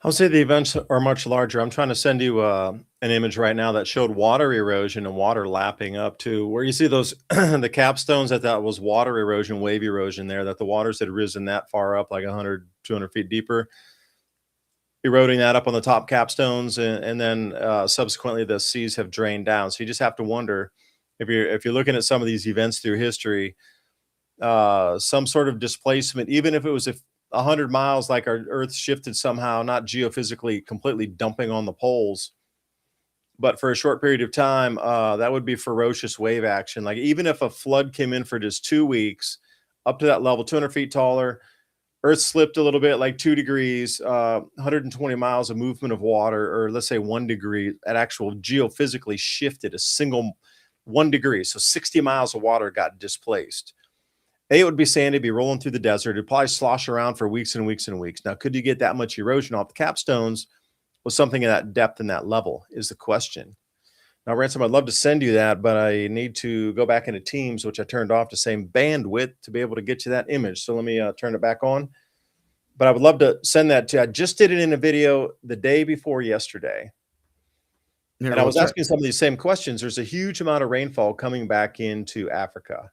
I'll say the events are much larger. I'm trying to send you an image right now that showed water erosion and water lapping up to where you see those the capstones that was water erosion, wave erosion there, that the waters had risen that far up, like 100, 200 feet deeper, eroding that up on the top capstones, and then subsequently the seas have drained down. So you just have to wonder if you're looking at some of these events through history, some sort of displacement, even if it was 100 miles, like our Earth shifted somehow, not geophysically completely dumping on the poles, but for a short period of time, that would be ferocious wave action. Like even if a flood came in for just 2 weeks, up to that level, 200 feet taller, Earth slipped a little bit, like 2 degrees, 120 miles of movement of water, or let's say 1 degree, that actual geophysically shifted a single 1 degree. So 60 miles of water got displaced. It would be sandy, be rolling through the desert. It'd probably slosh around for weeks and weeks and weeks. Now, could you get that much erosion off the capstones with something of that depth and that level is the question. Now, Ransom, I'd love to send you that, but I need to go back into Teams, which I turned off the same bandwidth to be able to get you that image. So let me turn it back on. but I would love to send that to you. I just did it in a video the day before yesterday. Here, And I we'll was try- asking some of these same questions. There's a huge amount of rainfall coming back into Africa.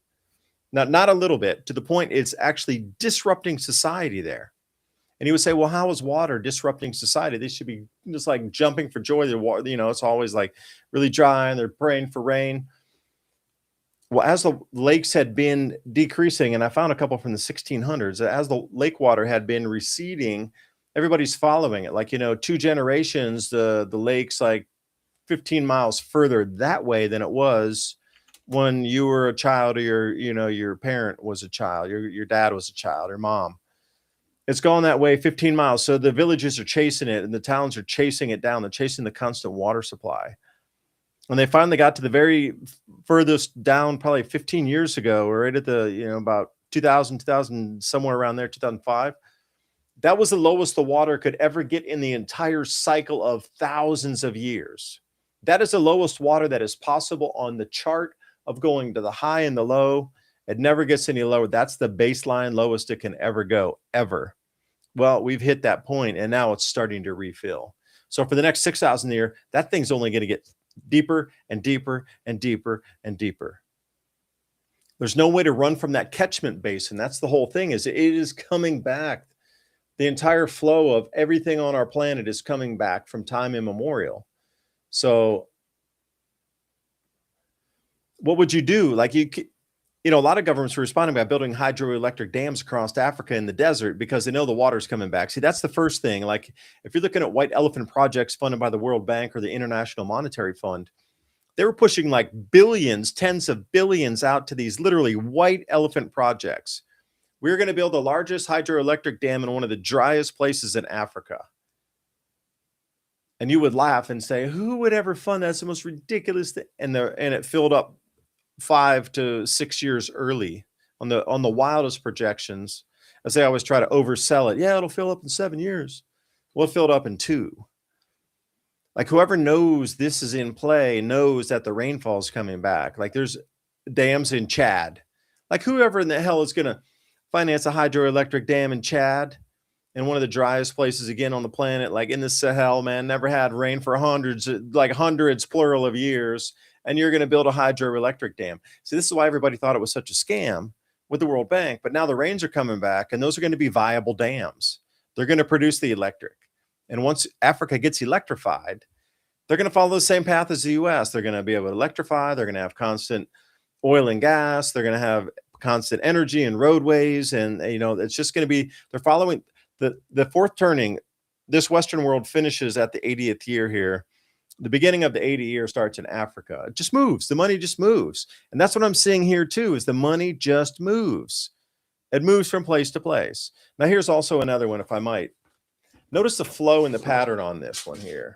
Not a little bit, to the point it's actually disrupting society there. And he would say, well, how is water disrupting society? They should be just like jumping for joy. The water, it's always like really dry and they're praying for rain. Well, as the lakes had been decreasing, and I found a couple from the 1600s, as the lake water had been receding, everybody's following it. Like, 2 generations, the lake's like 15 miles further that way than it was when you were a child, or your parent was a child, your dad was a child, or mom. It's gone that way 15 miles. So the villages are chasing it and the towns are chasing it down. They're chasing the constant water supply. And they finally got to the very furthest down, probably 15 years ago, or right at the, about 2000, somewhere around there, 2005. That was the lowest the water could ever get in the entire cycle of thousands of years. That is the lowest water that is possible on the chart of going to the high and the low. It never gets any lower. That's the baseline lowest it can ever go, ever. Well, we've hit that point, and now it's starting to refill. So for the next 6,000 years, that thing's only going to get deeper and deeper and deeper and deeper. There's no way to run from that catchment basin. That's the whole thing, is it is coming back. The entire flow of everything on our planet is coming back from time immemorial. So what would you do? Like, a lot of governments are responding by building hydroelectric dams across Africa in the desert because they know the water's coming back. See, that's the first thing. Like, if you're looking at white elephant projects funded by the World Bank or the International Monetary Fund, they were pushing like billions, tens of billions out to these literally white elephant projects. We're going to build the largest hydroelectric dam in one of the driest places in Africa. And you would laugh and say, who would ever fund that? That's the most ridiculous thing. And it filled up 5 to 6 years early on the wildest projections. As they always try to oversell it. Yeah, it'll fill up in 7 years. Well, it filled up in 2. Like, whoever knows this is in play knows that the rainfall is coming back. Like, there's dams in Chad. Like, whoever in the hell is going to finance a hydroelectric dam in Chad, in one of the driest places again on the planet, like in the Sahel, man, never had rain for hundreds plural of years. And you're going to build a hydroelectric dam. See, this is why everybody thought it was such a scam with the World Bank. But now the rains are coming back, and those are going to be viable dams. They're going to produce the electric. And once Africa gets electrified, they're going to follow the same path as the U.S. They're going to be able to electrify. They're going to have constant oil and gas. They're going to have constant energy and roadways. And, it's just going to be, they're following the fourth turning. This Western world finishes at the 80th year here. The beginning of the 80 year starts in Africa. It just moves. The money just moves. And that's what I'm seeing here too, is the money just moves. It moves from place to place. Now here's also another one, if I might. Notice the flow and the pattern on this one here.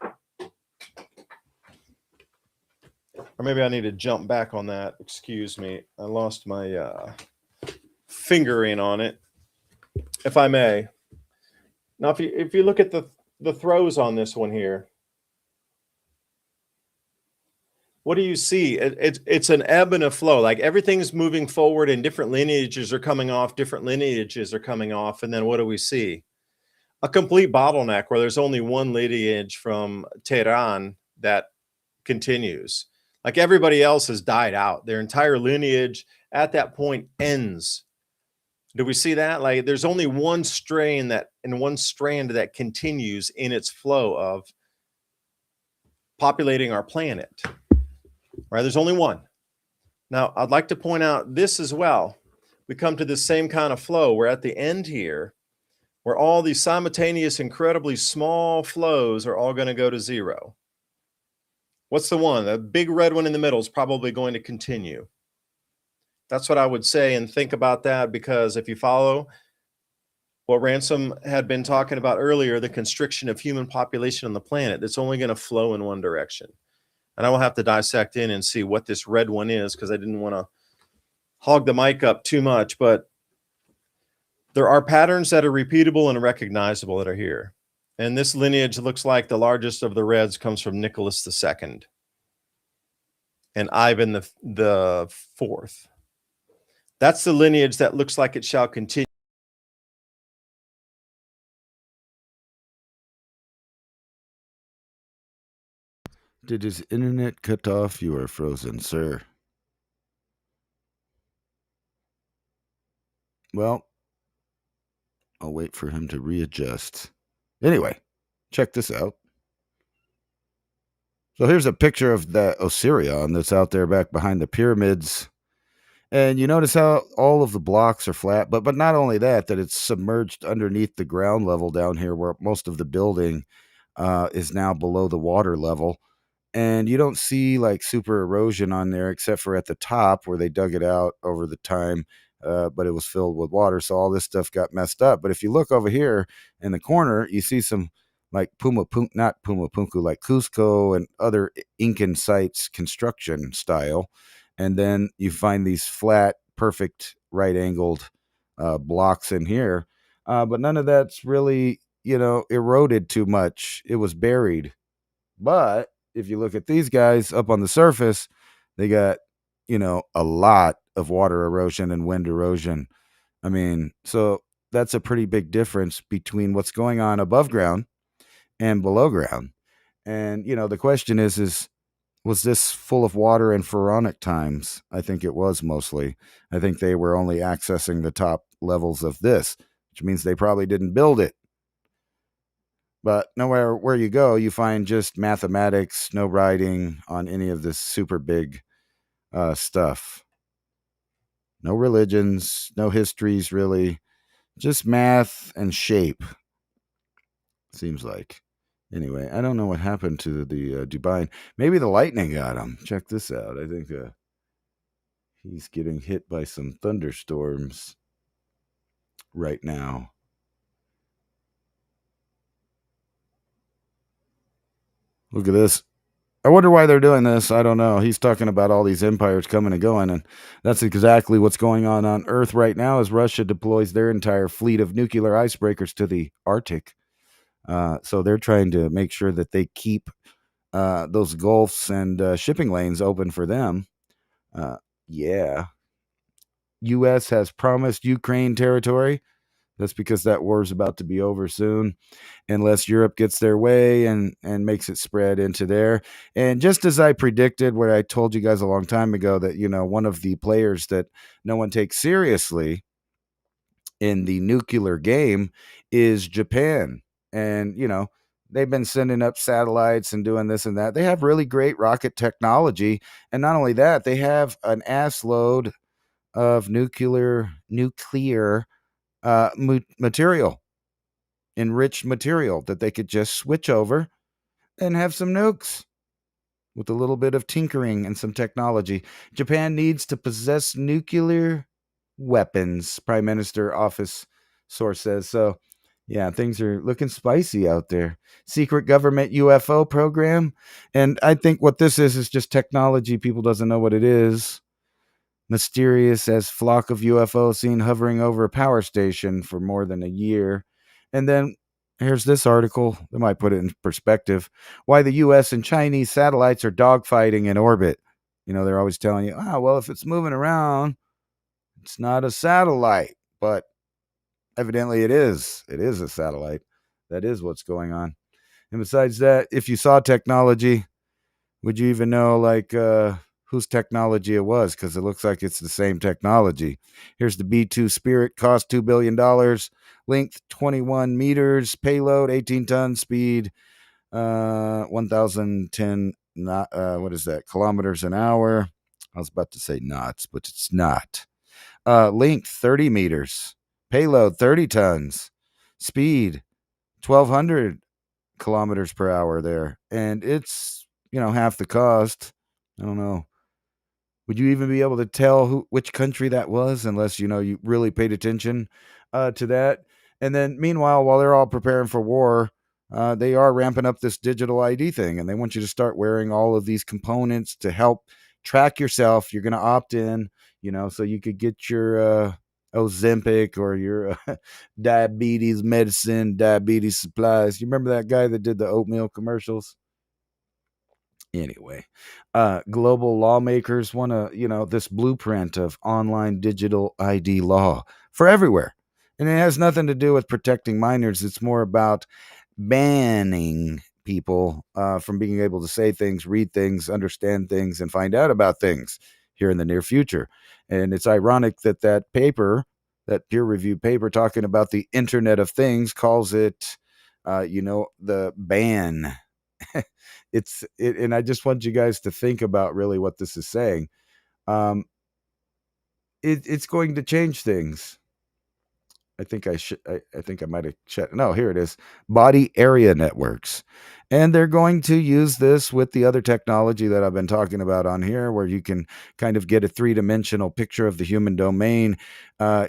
Or maybe I need to jump back on that. Excuse me. I lost my fingering on it, if I may. Now, if you look at the throws on this one here, what do you see? It's an ebb and a flow. Like, everything's moving forward and different lineages are coming off, and then what do we see? A complete bottleneck where there's only one lineage from Tehran that continues. Like, everybody else has died out. Their entire lineage at that point ends. Do we see that? Like, there's only one strand that continues in its flow of populating our planet. Right? There's only one. Now, I'd like to point out this as well. We come to the same kind of flow. We're at the end here, where all these simultaneous, incredibly small flows are all going to go to zero. What's the one? The big red one in the middle is probably going to continue. That's what I would say, and think about that, because if you follow what Ransom had been talking about earlier, the constriction of human population on the planet, it's only going to flow in one direction. And I will have to dissect in and see what this red one is, because I didn't want to hog the mic up too much. But there are patterns that are repeatable and recognizable that are here. And this lineage looks like the largest of the reds comes from Nicholas II and Ivan the Fourth. That's the lineage that looks like it shall continue. Did his internet cut off? You are frozen, sir. Well, I'll wait for him to readjust. Anyway, check this out. So here's a picture of that Osirion that's out there back behind the pyramids. And you notice how all of the blocks are flat, but not only that, that it's submerged underneath the ground level down here where most of the building is now below the water level. And you don't see like super erosion on there except for at the top where they dug it out over the time, but it was filled with water. So all this stuff got messed up. But if you look over here in the corner, you see some like not Pumapunku, like Cusco and other Incan sites construction style. And then you find these flat, perfect right angled blocks in here. But none of that's really, eroded too much. It was buried. But if you look at these guys up on the surface, they got, a lot of water erosion and wind erosion. I mean, so that's a pretty big difference between what's going on above ground and below ground. And, the question is, was this full of water in pharaonic times? I think it was mostly. I think they were only accessing the top levels of this, which means they probably didn't build it. But nowhere where you go, you find just mathematics, no writing on any of this super big stuff. No religions, no histories really, just math and shape, seems like. Anyway, I don't know what happened to the Dubai. Maybe the lightning got him. Check this out. I think he's getting hit by some thunderstorms right now. Look at this. I wonder why they're doing this. I don't know. He's talking about all these empires coming and going, and that's exactly what's going on Earth right now as Russia deploys their entire fleet of nuclear icebreakers to the Arctic. So they're trying to make sure that they keep those gulfs and shipping lanes open for them. Yeah. U.S. has promised Ukraine territory. That's because that war's about to be over soon, unless Europe gets their way and makes it spread into there. And just as I predicted, where I told you guys a long time ago that, one of the players that no one takes seriously in the nuclear game is Japan. And, they've been sending up satellites and doing this and that. They have really great rocket technology. And not only that, they have an ass load of nuclear material, enriched material that they could just switch over and have some nukes with a little bit of tinkering and some technology. Japan needs to possess nuclear weapons, Prime Minister Office source says. So, yeah, things are looking spicy out there. Secret government UFO program. And I think what this is just technology. People doesn't know what it is. Mysterious as flock of UFOs seen hovering over a power station for more than a year. And then here's this article that might put it in perspective. Why the U.S. and Chinese satellites are dogfighting in orbit. They're always telling you, well, if it's moving around, it's not a satellite. But evidently it is. It is a satellite. That is what's going on. And besides that, if you saw technology, would you even know, whose technology it was? Because it looks like it's the same technology. Here's the B-2 Spirit, cost $2 billion, length 21 meters, payload 18 tons, speed 1,010 kilometers an hour. I was about to say knots, but it's not. Length 30 meters, payload 30 tons, speed 1,200 kilometers per hour there, and it's half the cost. I don't know. Would you even be able to tell which country that was unless you really paid attention to that? And then meanwhile, while they're all preparing for war, they are ramping up this digital ID thing, and they want you to start wearing all of these components to help track yourself. You're going to opt in, so you could get your Ozempic or your diabetes medicine, diabetes supplies. You remember that guy that did the oatmeal commercials? Anyway, global lawmakers want to, this blueprint of online digital ID law for everywhere. And it has nothing to do with protecting minors. It's more about banning people from being able to say things, read things, understand things, and find out about things here in the near future. And it's ironic that that paper, that peer-reviewed paper talking about the Internet of Things, calls it, the ban. And I just want you guys to think about really what this is saying. It's going to change things. I think I should. I think I might have checked. No, here it is. Body area networks, and they're going to use this with the other technology that I've been talking about on here, where you can kind of get a three-dimensional picture of the human domain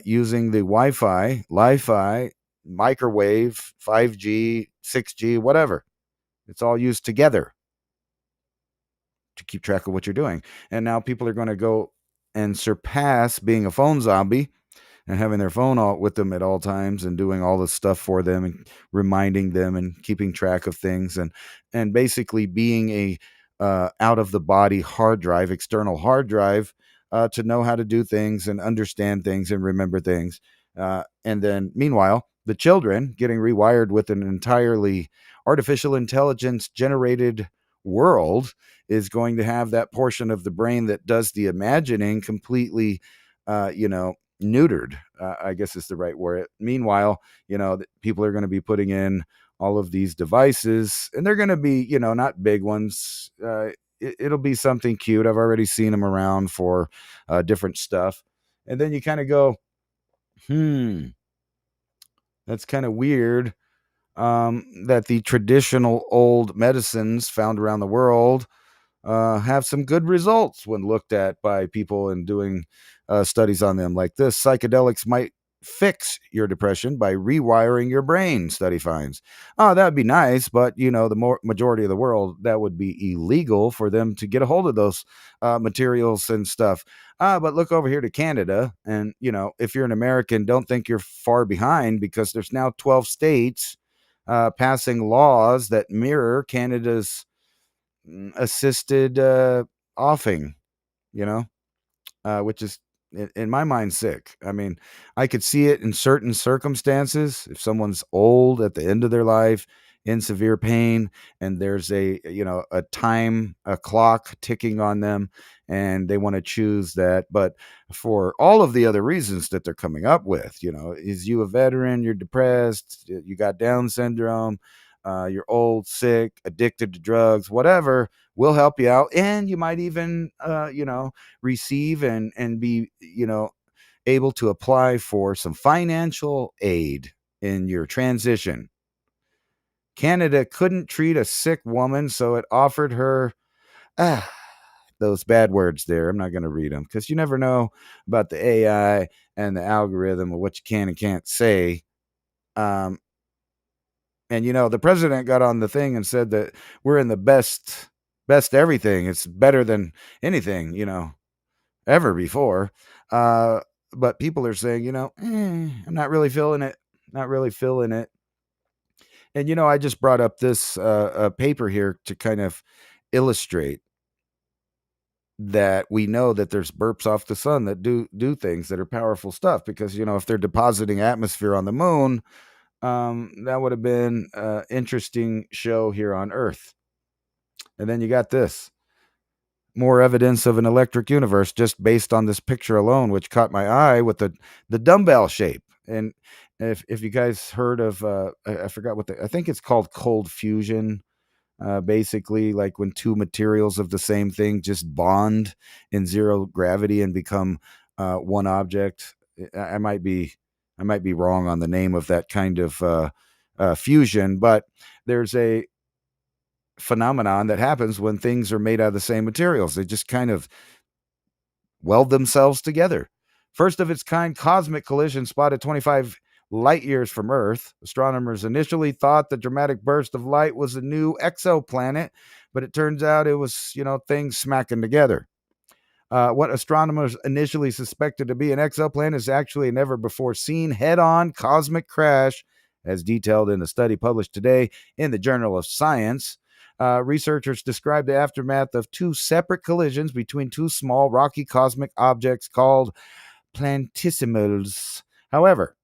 using the Wi-Fi, Li-Fi, microwave, 5G, 6G, whatever. It's all used together to keep track of what you're doing. And now people are going to go and surpass being a phone zombie and having their phone all with them at all times and doing all this stuff for them and reminding them and keeping track of things and basically being a out of the body hard drive, external hard drive, to know how to do things and understand things and remember things. And then meanwhile, the children getting rewired with an entirely artificial intelligence generated world is going to have that portion of the brain that does the imagining completely, neutered, I guess is the right word. Meanwhile, people are going to be putting in all of these devices, and they're going to be, not big ones. It'll be something cute. I've already seen them around for different stuff. And then you kind of go, that's kind of weird, that the traditional old medicines found around the world have some good results when looked at by people and doing studies on them like this. Psychedelics might fix your depression by rewiring your brain, study finds. Oh, that would be nice, but the majority of the world, that would be illegal for them to get a hold of those materials and stuff. But look over here to Canada, and if you're an American, don't think you're far behind, because there's now 12 states passing laws that mirror Canada's assisted offing, which is in my mind sick. I mean, I could see it in certain circumstances. If someone's old at the end of their life, in severe pain, and there's a clock ticking on them, and they want to choose that. But for all of the other reasons that they're coming up with, is you a veteran, you're depressed, you got Down syndrome, you're old, sick, addicted to drugs, whatever, we'll help you out. And you might even, receive and be, able to apply for some financial aid in your transition. Canada couldn't treat a sick woman, so it offered her, those bad words there. I'm not going to read them, because you never know about the AI and the algorithm of what you can and can't say. And, the president got on the thing and said that we're in the best everything. It's better than anything, ever before. But people are saying, I'm not really feeling it. Not really feeling it. And, I just brought up this paper here to kind of illustrate that we know that there's burps off the sun that do things that are powerful stuff, because, if they're depositing atmosphere on the moon, that would have been an interesting show here on Earth. And then you got this. More evidence of an electric universe just based on this picture alone, which caught my eye with the dumbbell shape. And if you guys heard of, I forgot I think it's called cold fusion. Basically, like when two materials of the same thing just bond in zero gravity and become one object. I might be wrong on the name of that kind of fusion, but there's a phenomenon that happens when things are made out of the same materials. They just kind of weld themselves together. First of its kind cosmic collision spotted 25 light years from Earth. Astronomers initially thought the dramatic burst of light was a new exoplanet, but it turns out it was, things smacking together. What astronomers initially suspected to be an exoplanet is actually a never before seen head-on cosmic crash, as detailed in a study published today in the Journal of Science. Researchers described the aftermath of two separate collisions between two small rocky cosmic objects called planetesimals. However,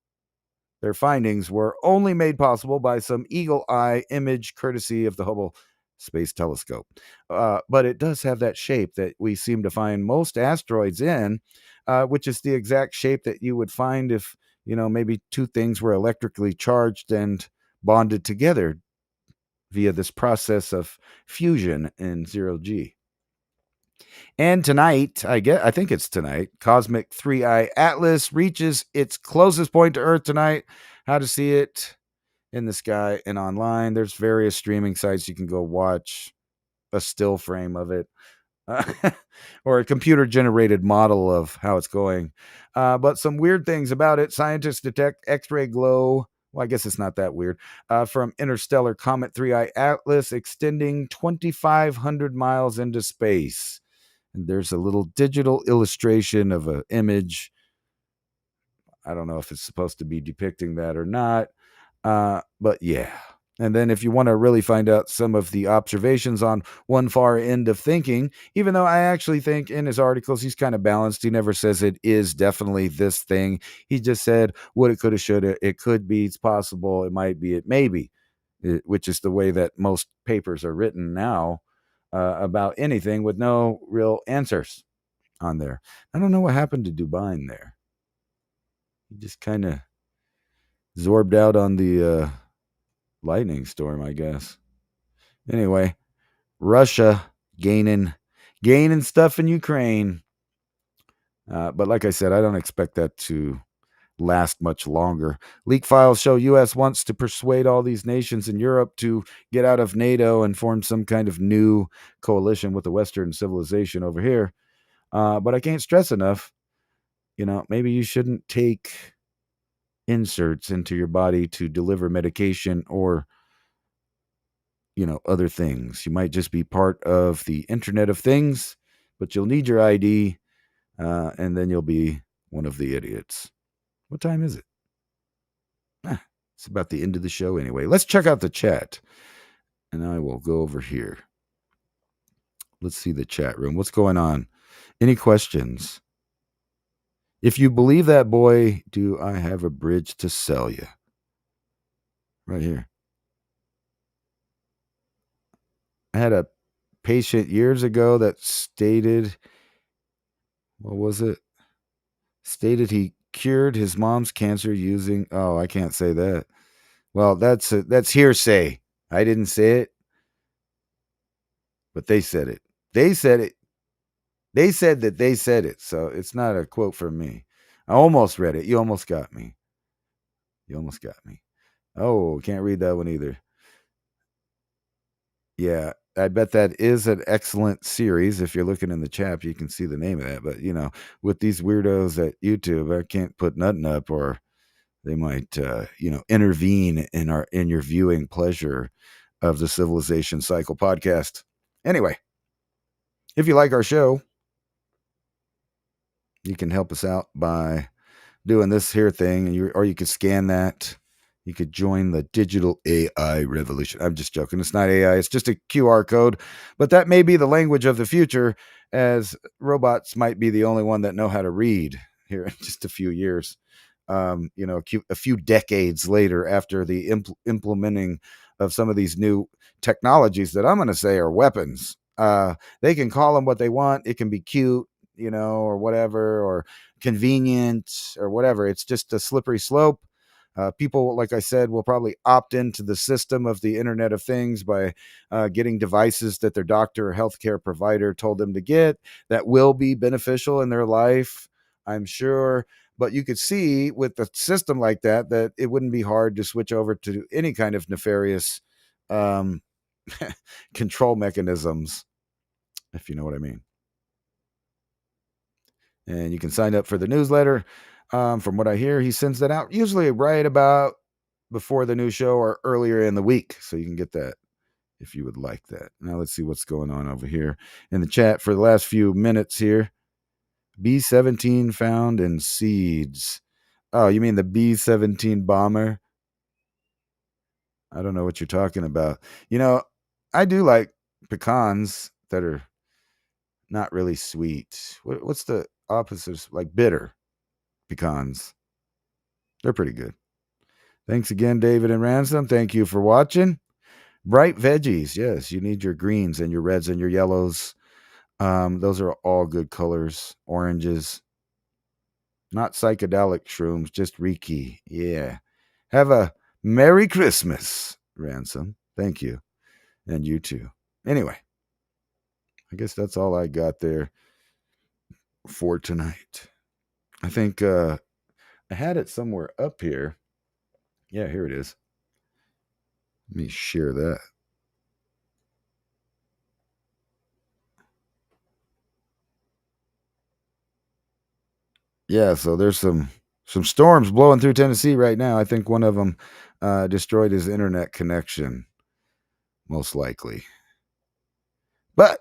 Their findings were only made possible by some eagle eye image courtesy of the Hubble Space Telescope. But it does have that shape that we seem to find most asteroids in, which is the exact shape that you would find if, maybe two things were electrically charged and bonded together via this process of fusion in 0G. And tonight, I think it's tonight, Cosmic 3i Atlas reaches its closest point to Earth tonight. How to see it in the sky and online. There's various streaming sites you can go watch a still frame of it. Or a computer-generated model of how it's going. But some weird things about it. Scientists detect X-ray glow. Well, I guess it's not that weird. From interstellar Comet 3i Atlas extending 2,500 miles into space. And there's a little digital illustration of an image. I don't know if it's supposed to be depicting that or not. But yeah. And then if you want to really find out some of the observations on one far end of thinking, even though I actually think in his articles he's kind of balanced, he never says it is definitely this thing. He just said what it could have, should have, it could be, it's possible, it might be, it may be, which is the way that most papers are written now about anything with no real answers on there. I don't know what happened to Dubine there. He just kind of zorbed out on the lightning storm, I guess. Anyway, Russia gaining stuff in Ukraine. But like I said, I don't expect that to last much longer. Leak files show U.S. wants to persuade all these nations in Europe to get out of NATO and form some kind of new coalition with the Western civilization over here. But I can't stress enough, maybe you shouldn't take inserts into your body to deliver medication or other things. You might just be part of the Internet of Things, but you'll need your ID, and then you'll be one of the idiots. What time is it? It's about the end of the show anyway. Let's check out the chat, and I will go over here. Let's see the chat room. What's going on? Any questions? If you believe that boy, do I have a bridge to sell you? Right here. I had a patient years ago that stated, what was it? Stated he cured his mom's cancer using, I can't say that. Well, that's hearsay. I didn't say it, but they said it. They said it. They said that they said it, so it's not a quote from me. I almost read it. You almost got me. Oh, can't read that one either. Yeah, I bet that is an excellent series. If you're looking in the chat, you can see the name of that. But, with these weirdos at YouTube, I can't put nothing up, or they might, intervene in your viewing pleasure of the Civilization Cycle podcast. Anyway, if you like our show, you can help us out by doing this here thing, or you could scan that. You could join the digital AI revolution. I'm just joking. It's not AI. It's just a QR code. But that may be the language of the future, as robots might be the only one that know how to read here in just a few years. A few decades later, after the implementing of some of these new technologies that I'm going to say are weapons. They can call them what they want. It can be cute, or whatever, or convenient, or whatever. It's just a slippery slope. People, like I said, will probably opt into the system of the Internet of Things by getting devices that their doctor or healthcare provider told them to get that will be beneficial in their life, I'm sure. But you could see with a system like that it wouldn't be hard to switch over to any kind of nefarious control mechanisms, if you know what I mean. And you can sign up for the newsletter. From what I hear, he sends that out usually right about before the new show or earlier in the week. So you can get that if you would like that. Now let's see what's going on over here in the chat for the last few minutes here. B-17 found in seeds. Oh, you mean the B-17 bomber? I don't know what you're talking about. I do like pecans that are not really sweet. What's the opposite? Like bitter pecans. They're pretty good. Thanks again, David and Ransom. Thank you for watching. Bright veggies. Yes, you need your greens and your reds and your yellows. Those are all good colors. Oranges. Not psychedelic shrooms, just Reiki. Yeah. Have a Merry Christmas, Ransom. Thank you. And you too. Anyway, I guess that's all I got there for tonight. I think I had it somewhere up here. Yeah, here it is. Let me share that. Yeah, so there's some storms blowing through Tennessee right now. I think one of them destroyed his internet connection, most likely. But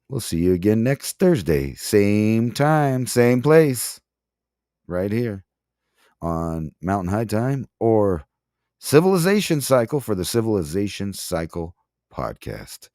we'll see you again next Thursday. Same time, same place. Right here on Mountain High Time or Civilization Cycle for the Civilization Cycle podcast.